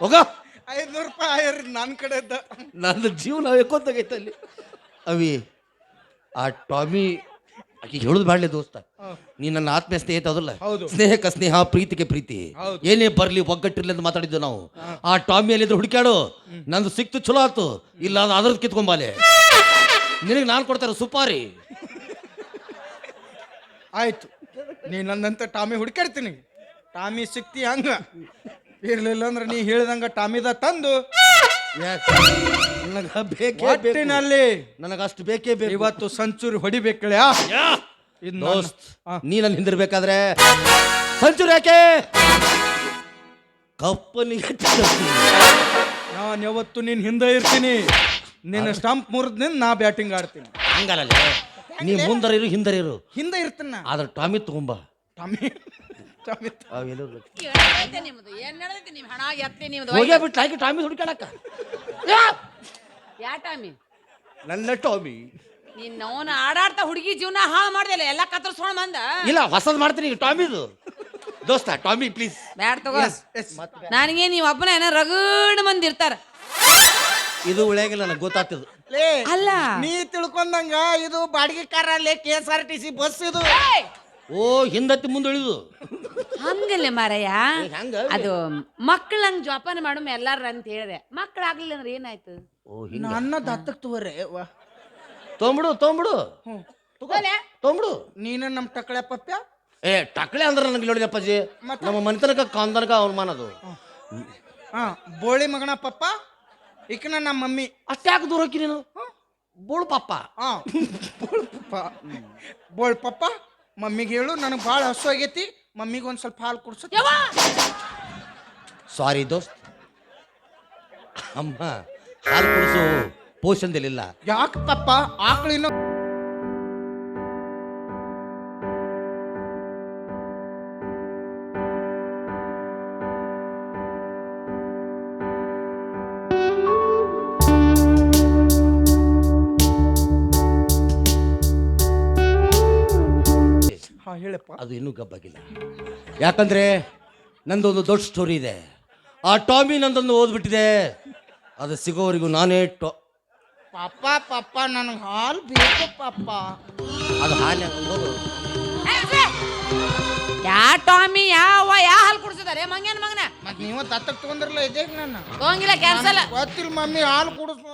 Speaker 2: ಹೋಗ
Speaker 3: 500 ರೂಪಾಯಿ ಆಯರ್ ನನ್ನ ಕಡೆಯಿಂದ.
Speaker 2: ನನ್ನ ಜೀವನ ಎಕ್ಕೊಂತಾಗೈತೆ ಅಲ್ಲಿ. ಅವಿ ಆ ಟಾಮಿ ಆಕೆ ಹೇಳುದು ಬಾಡ್ಲೆ ದೋಸ್ತ, ನೀ ನನ್ನ ಆತ್ಮೀಯ ಸ್ನೇಹಿತ ಅದಲ್ಲ.
Speaker 3: ಹೌದು.
Speaker 2: ಸ್ನೇಹಕ್ಕೆ ಸ್ನೇಹ, ಪ್ರೀತಿಗೆ ಪ್ರೀತಿ.
Speaker 3: ಹೌದು.
Speaker 2: ಏನೇ ಬರ್ಲಿ ಒಗ್ಗಟ್ಟಿರ್ಲಿ ಅಂತ ಮಾತಾಡಿದ್ದು ನಾವು. ಆ ಟಾಮಿ ಎಲ್ಲಿದ್ರು ಹುಡುಕ್ಯಾಡು, ನಂದು ಸಿಕ್ತು ಚಲೋ ಆತು, ಇಲ್ಲ ಅದು ಅದ್ರದ್ದು ಕಿತ್ಕೊಂಬಾಲೆ. ನಿನಗೆ ನಾನು ಕೊಡ್ತಾರೆ ಸುಪಾರಿ.
Speaker 3: ಆಯ್ತು, ನೀ ನನ್ನಂತ ಟಾಮಿ ಹುಡುಕಾಡ್ತೀನಿ. ಟಾಮಿ ಸಿಕ್ತಿ ಹಂಗ ಇರ್ಲಿಲ್ಲ ಅಂದ್ರೆ ನೀ ಹೇಳ್ದಂಗ ಟಾಮಿದ ತಂದು
Speaker 2: ನನಗ ಬೇಕೇ ಬೇಕು.
Speaker 3: ಒಟ್ಟಿನಲ್ಲಿ
Speaker 2: ನನಗಷ್ಟು ಬೇಕೇ ಬೇಕು.
Speaker 3: ಇವತ್ತು ಸೆಂಚುರಿ ಹೊಡಿಬೇಕಳ್ಯ.
Speaker 2: ದೋಸ್ತ್, ನೀ ನನ್ನ ಹಿಂದಿರ್ಬೇಕಾದ್ರೆ ಸೆಂಚುರಿ ಯಾಕೆ ಕಪ್ಪನಿಗೆ
Speaker 3: ನಾನು ಯಾವತ್ತು ನಿನ್ ಹಿಂದೆ ಇರ್ತೀನಿ. ನಿನ್ನ ಸ್ಟಂಪ್ ಮುರಿದ್ ನಾ ಬ್ಯಾಟಿಂಗ್ ಆಡ್ತೀನಿ.
Speaker 2: ಹಂಗಲ್ಲ, ನೀ ಮುಂದರಿರು ಹಿಂದರಿರು,
Speaker 3: ಹಿಂದೆ ಇರ್ತೀನಿ ನಾ.
Speaker 2: ಆದ್ರೆ ಟಾಮಿ ತಗೊಂಬ.
Speaker 3: ಟಾಮಿ ಟಾಮಿ
Speaker 1: ನಿಮ್ದು ಏನ್ ನಡೆದೈತಿ? ನಿಮ್ ಹಣ ಎತ್ತಿ ನಿಮ್ದು
Speaker 2: ಹೋಗೇ ಬಿಟ್ಟು ಹಾಕಿ ಟಾಮಿ ಹುಡುಕಾಡಕ್ಕ.
Speaker 1: ಯಾ ಟಾಮಿ?
Speaker 2: ನನ್ನ ಟಾಮಿ.
Speaker 1: ನೀನ್ ಅವನ ಆಡಾಡ್ತಾ ಹುಡುಗಿ ಜೀವನ ಹಾಳು ಮಾಡ್ದಿಲ್ಲ, ಎಲ್ಲ ಕತ್ತರ್ಸ್ಕೊಂಡ್ ಬಂದ.
Speaker 2: ಇಲ್ಲ, ಹೊಸದ್ ಮಾಡ್ತೀನಿ ಈಗ ಟಾಮಿದು. ದೋಸ್ತ ಟಾಮಿ ಪ್ಲೀಸ್.
Speaker 1: ಬ್ಯಾಡ್ ತಗೋ. ನನಗೆ ನೀವ್ ಒಬ್ಬನ ಏನೋ ರಗಡ್ ಮಂದಿ ಇರ್ತಾರ.
Speaker 2: ಇದು ಉಳಿಯಾಗಿಲ್ಲ, ನನಗೆ ಗೊತ್ತಾಗ್ತದ.
Speaker 1: ಅಲ್ಲ,
Speaker 3: ನೀ ತಿಳ್ಕೊಂಡಂಗ ಇದು ಬಾಡಿಗೆ ಕಾರ ಅಲ್ಲೇ KSRTC ಬಸ್ ಇದು.
Speaker 2: ಓ, ಹಿಂದತ್ತಿ ಮುಂದೆ ಇಳಿದು
Speaker 1: ಹಂಗಲ್ಲ ಮಾರಯ್ಯ.
Speaker 2: ಹಂಗ
Speaker 1: ಅದು ಮಕ್ಕಳಂಗ್ ಜೋಪಾನ ಮಾಡು ಎಲ್ಲಾರ ಅಂತ ಹೇಳಿದೆ. ಮಕ್ಕಳಾಗ್ಲಿಲ್ಲ ಅಂದ್ರೆ ಏನಾಯ್ತು?
Speaker 2: ಓ, ಹಿಂಗ
Speaker 3: ನನ್ನ ದತ್ತಕ್ ತಗೋರೆ.
Speaker 2: ತೊಂಬಿಡು ತೊಂಬಿಡು.
Speaker 3: ನೀನ ನಮ್ ಟಕಳೆ ಪಪ್ಪ.
Speaker 2: ಏ, ಟಕ್ಳೆ ಅಂದ್ರೆ ನನಗೆ ನೋಡಿ ಅಪ್ಪಾಜಿ, ನಮ್ಮ ಮನೆತನಕ ಕಾಂದನಕ ಅವಮಾನ ಅದು.
Speaker 3: ಬೋಳಿ ಮಗನ ಪಪ್ಪ, ಈಕನ ನಮ್ಮ ಮಮ್ಮಿ.
Speaker 2: ಅಷ್ಟ್ಯಾಕೆ ದೂರ ಹೋಗಿ ನೀನು? ಬೋಳು ಪಾಪ.
Speaker 3: ಬೋಳ್ ಪಪ್ಪ ಮಮ್ಮಿಗೆ ಹೇಳು, ನನಗೆ ಭಾಳ ಹಸು ಆಗೈತಿ, ಮಮ್ಮಿಗೆ ಒಂದು ಸ್ವಲ್ಪ ಹಾಲು ಕುಡ್ಸ.
Speaker 2: ಸಾರಿ ದೋಸ್ತ್, ಅಮ್ಮ ಹಾಲು ಕುಡಿಸು ಪೋಷಣದಲ್ಲಿಲ್ಲ.
Speaker 3: ಯಾಕೆ ಪಪ್ಪ? ಆಕಳಿನ ಹೇಳಪ್ಪ.
Speaker 2: ಅದು ಇನ್ನೂ ಗಬ್ಬಾಗಿಲ್ಲ. ಯಾಕಂದ್ರೆ ನಂದೊಂದು ದೊಡ್ಡ ಸ್ಟೋರಿ ಇದೆ. ಆ ಟಾಮಿ ನಂದೊಂದು ಓದ್ಬಿಟ್ಟಿದೆ. ಅದು ಸಿಗೋವರೆಗೂ ನಾನೇ
Speaker 3: ಪಪ್ಪ ಪಪ್ಪ ನನಗೆ ಹಾಲು ಬೇಕು ಪಪ್ಪ.
Speaker 2: ಅದು ಹಾಲು ಹೋಗು.
Speaker 1: ಯಾ ಟಾಮಿ ಯಾವ ಹಾಲು ಕುಡಿಸಿದಾರೆ ಮಂಗೇನ್ ಮಗನ?
Speaker 3: ಮತ್ತೆ ನೀವು ದತ್ತಕ್ ತಗೊಂಡ್ರಲ್ಲ ಇದೇ ನನ್ನ
Speaker 1: ತಗೊಂಗಿಲ್ಲ, ಕ್ಯಾನ್ಸಲ್.
Speaker 3: ಗೊತ್ತಿಲ್ಲ ಮಮ್ಮಿ ಹಾಲು ಕುಡಿಸು.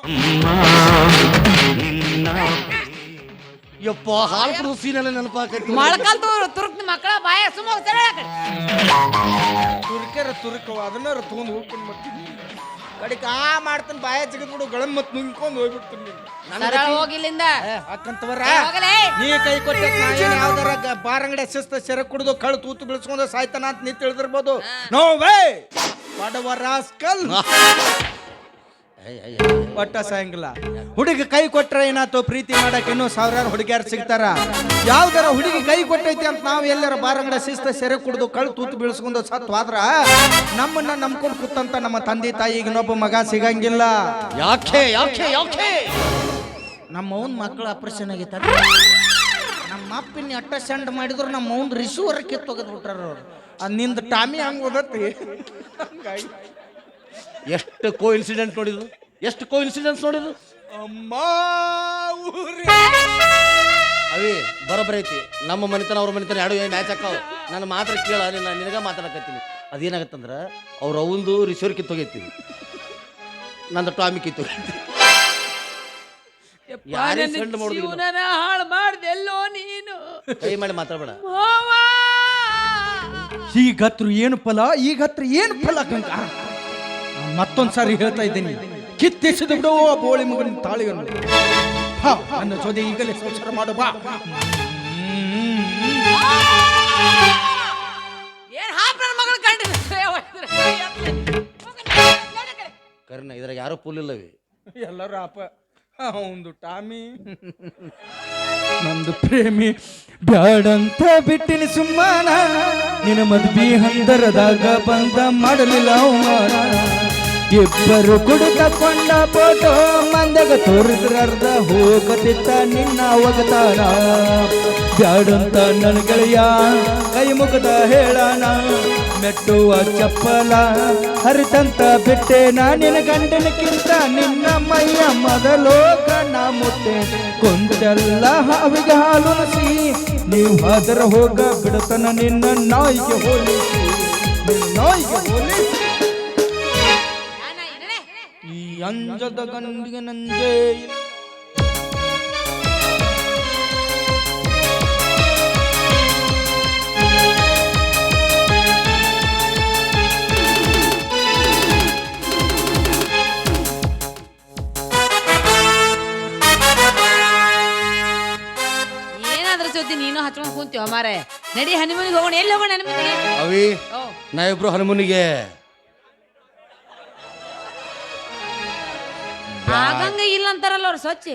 Speaker 2: ಯಪ್ಪ, ಹಾಲು ಕುಡಿಸೋ ಸೀನೆಲ್ಲ ನೆನಪಾಕೈತಿ.
Speaker 1: ಮೊಳಕಾಲ್ ತುರುಕ್ ಮಕ್ಕಳ ಬಾಯ ಸುಮ್ಮ
Speaker 3: ತುರ್ಕವ ಅದನ್ನಾರ ತಗೊಂಡು ಹೋಗ್ತೀನಿ. ಮತ್ತೆ ಕಡಿಕ ಮಾಡ್ತಾನೆ, ಬಾಯ ಜಿಗಿದ್ಬಿಡು ಗಳನ್ ಮತ್ತೆ ನುಂಗ್ಕೊಂಡು ಹೋಗ್ಬಿಡ್ತೀನಿ.
Speaker 1: ಹೋಗಿಲ್ಲಿಂದ
Speaker 3: ಅಕ್ಕಂತವರ ನೀ ಕೈ ಕೊಟ್ಟ ಯಾವ್ದಾರ ಬಾರ್ ಅಂಗಡಿ ಶಿಸ್ತ ಸೆರೆ ಕುಡಿದು ಕಳು ತೂತು ಬೀಳ್ಸ್ಕೊಂಡು ಸಾಯ್ತಾನ ಅಂತ ನೀ ತಿಳಿದಿರ್ಬೋದು. ನೋ ವೇ ಬಡವ ರಾಸ್ಕಲ್. ಒಟ್ಟ ಸಾಯಂಗಿಲ್ಲ. ಹುಡುಗಿ ಕೈ ಕೊಟ್ರ ಏನಾಯ್ತು, ಪ್ರೀತಿ ಮಾಡಕ್ ಇನ್ನೂ ಸಾವಿರಾರು ಹುಡುಗಿಯಾರು ಸಿಗ್ತಾರ. ಯಾವ್ದಾರ ಹುಡುಗಿ ಕೈ ಕೊಟ್ಟೈತಿ ಅಂತ ನಾವು ಎಲ್ಲರ ಬಾರಂಗಡ ಶಿಸ್ತ ಸೆರೆ ಕುಡಿದು ಕಳು ತೂತು ಬೀಳ್ಸ್ಕೊಂಡು ಸತ್ವಾದ್ರ ನಮ್ಮನ್ನ ನಂಬ್ಕೊಂಡು ಕೂತಂತ ನಮ್ಮ ತಂದೆ ತಾಯಿಗೆ ಇನ್ನೊಬ್ಬ ಮಗ ಸಿಗಂಗಿಲ್ಲ.
Speaker 2: ಯಾಕೆ ಯಾಕೆ ಯಾಕೆ?
Speaker 3: ನಮ್ಮ ಅವ್ನ ಮಕ್ಕಳ ಆಪರೇಷನ್ ಆಗೈತ. ನಮ್ಮ ಅಪ್ಪಿನ ಅಟ್ಟ ಸೆಂಡ್ ಮಾಡಿದ್ರು ನಮ್ಮ ಅವ್ನ ರಿಸೀವರ್ ಕಿತ್ತೋಗದ್ ಬಿಟ್ಟಾರ ಅವ್ರು. ಅದು ನಿಂದ ಟಾಮಿ ಹಂಗ ಓದತ್ತಿ.
Speaker 2: ಎಷ್ಟು ಕೋ ಇನ್ಸಿಡೆಂಟ್ ನೋಡಿದ್ರು, ಎಷ್ಟು ಕೋ ಇನ್ಸಿಡೆಂಟ್ಸ್ ನೋಡಿದ್ರು.
Speaker 3: ಅಮ್ಮ
Speaker 2: ಅವೇ ಬರೋಬ್ಬರ ಐತಿ. ನಮ್ಮ ಮನೆತನ ಅವ್ರ ಮನೆತನ ಎರಡು ಮ್ಯಾಚ್ ಹಾಕಾವ. ನನ್ನ ಮಾತ್ರ ಕೇಳ, ನಾನು ನಿನಗ ಮಾತಾಡಕತ್ತೀನಿ. ಅದೇನಾಗತ್ತಂದ್ರೆ ಅವ್ರ ಅವಂದು ರಿಸೀವರ್ ಕಿತ್ತೋಗೈತಿ, ನಂದು ಟಾಮಿ ಕಿತ್ತೋಗೈತಿ.
Speaker 1: ಜೀವನ ಹಾಳು ಮಾಡ್ದೆಲ್ಲೋ ನೀನು.
Speaker 2: ಕೈ ಮಾಡಿ ಮಾತಾಡಬೇಡ.
Speaker 3: ಈಗತ್ರ ಏನು ಫಲ, ಈಗತ್ರ ಏನು ಫಲ ಕಂಕ. ಮತ್ತೊಂದ್ಸಾರಿ ಹೇಳ್ತಾ ಇದ್ದೀನಿ, ಕಿತ್ತೆಸೆದು ಬಿಡು ಬೋಳಿ ಮಗನ ತಾಳಿಯನ್ನು. ನನ್ನ ಜೊತೆ ಈಗಲೇ ಸಂಸಾರ ಮಾಡು ಬಾ.
Speaker 2: ಕರ್ನ ಇದ್ರಾಗ ಯಾರು ಪೂಲ್ ಇಲ್ಲವೇ,
Speaker 3: ಎಲ್ಲರೂ ಅಪ್ಪ. ಒಂದು ಟಾಮಿ ನಂದು ಪ್ರೇಮಿ ಬ್ಯಾಡಂತ ಬಿಟ್ಟಿನಿ ಸುಮ್ಮನ. ನಿನ್ನ ಮದ್ವಿ ಹಂದರದಾಗ ಬಂದ ಮಾಡಲಿಲ್ಲ ಅವಮಾನ.
Speaker 4: ಇಬ್ಬರು ಕುಡಿತಕೊಂಡ ಫೋಟೋ ಮಂದಗ ತೋರಿದ್ರರ್ಧ ಹೋಗತಿತ್ತ ನಿನ್ನ ಒಗತಾನ ಬ್ಯಾಡಂತ ನನ್ನ ಗೆಳೆಯ ಕೈ ಮುಖದ ಹೇಳಣ ಮೆಟ್ಟುವ ಚಪ್ಪಲ ಹರಿತಂತ ಬಿಟ್ಟೆ ನಿನ್ನ ಗಂಡನಕ್ಕಿಂತ ನಿನ್ನ ಮೈಯ ಮೊದಲು ಕಣ್ಣ ಮುಟ್ಟೆ ಕೊಂದೆಲ್ಲ ಹಾವಿಗೆ ಹಾಲು ನಸಿ ನೀವು ಹಾದರ ಹೋಗ ಬಿಡತನ ನಿನ್ನ ನಾಯಿಗೆ ಹೋಲಿಸಿ ನಾಯಿಗೆ ಹೋಲಿಸಿ ಈ ಅಂಜದ ಗಂಡಿಗೆ ನಂಜೇ ಇಲ್ಲ.
Speaker 1: ಏನಾದ್ರ ಜೊತೆ ನೀನು ಹಚ್ಕೊಂಡ್ ಕುಂತೀವ ಮಾರೆ. ನಡಿ ಹನಿಮೂನಿಗೆ ಹೋಗೋಣ. ಎಲ್ಲಿ ಹೋಗೋಣ ಹನಿಮೂನಿಗೆ?
Speaker 2: ಅವಿ ನಾವಿಬ್ರು ಹನುಮನಿಗೆ
Speaker 1: ಆಗಂಗ ಇಲ್ಲ ಅಂತಾರಲ್ಲ ಅವ್ರು ಸ್ವಚ್ಛ.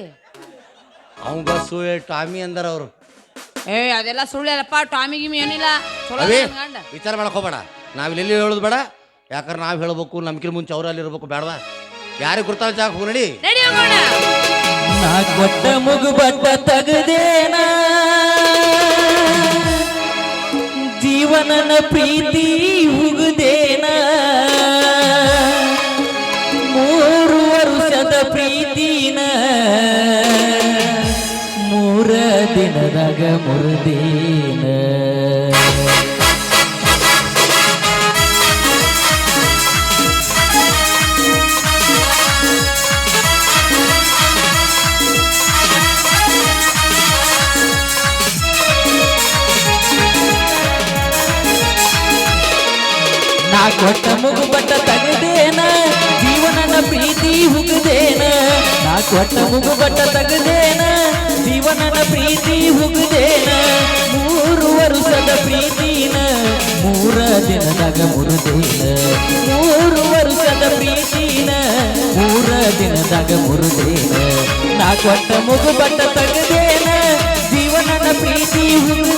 Speaker 2: ಅವಂಗ ಸೂಯೆ ಟಾಮಿ ಅಂದಾರ ಅವ್ರು.
Speaker 1: ಅದೆಲ್ಲ ಸುಳ್ಳೆಲ್ಲಪ್ಪ. ಟಾಮಿ ಗಿಮಿ ಏನಿಲ್ಲ. ಚಲೋ
Speaker 2: ಅವಿ
Speaker 1: ನನ್ ಗಂಡ.
Speaker 2: ವಿಚಾರ ಮಾಡಕ್ ಹೋಗ್ಬೇಡ. ನಾವಿಲ್ಲಿ ಹೇಳೋದು ಬೇಡ. ಯಾಕಂದ್ರೆ ನಾವು ಹೇಳ್ಬೇಕು, ನಮ್ಕಿನ ಮುಂಚೆ ಅವ್ರು ಅಲ್ಲಿ ಇರ್ಬೇಕು. ಬೇಡವಾ? ಯಾರಿಗೆ ಗುರ್ತಾಳ ಜಾಗ ಹೋಗಿ ನಡಿ.
Speaker 1: ನಡಿ ಹೋಗೋಣ.
Speaker 4: ನಾ ಕೊಟ್ಟ ಮುಗು ಬಟ್ಟ ತಗದೇನ ಜೀವನನ ಪ್ರೀತಿ ಹುಗುದೇನ 3 ವರ್ಷದ ಪ್ರೀತಿನ 3 ದಿನದಾಗ ಮುರಿದೇನ ನಾ ಕೊಟ್ಟ ಮುಗು ಬಟ್ಟ ತಗದೇನ ಜೀವನನ ಪ್ರೀತಿ ಹುಗುದೇನ ನಾ ಕೊಟ್ಟ ಮುಗು ಬಟ್ಟ ತಗದೇನ ಜೀವನನ ಪ್ರೀತಿ ಹುಗುದೇನ 3 ವರ್ಷದ ಪ್ರೀತಿನ 3 ದಿನದಾಗ ಮುರಿದೇನ 3 ವರ್ಷದ ಪ್ರೀತಿನ 3 ದಿನದಾಗ ಮುರಿದೇನ ನಾ ಕೊಟ್ಟ ಮುಗು ಬಟ್ಟ ತಗದೇನ ಜೀವನನ ಪ್ರೀತಿ ಹುಗುದೇನ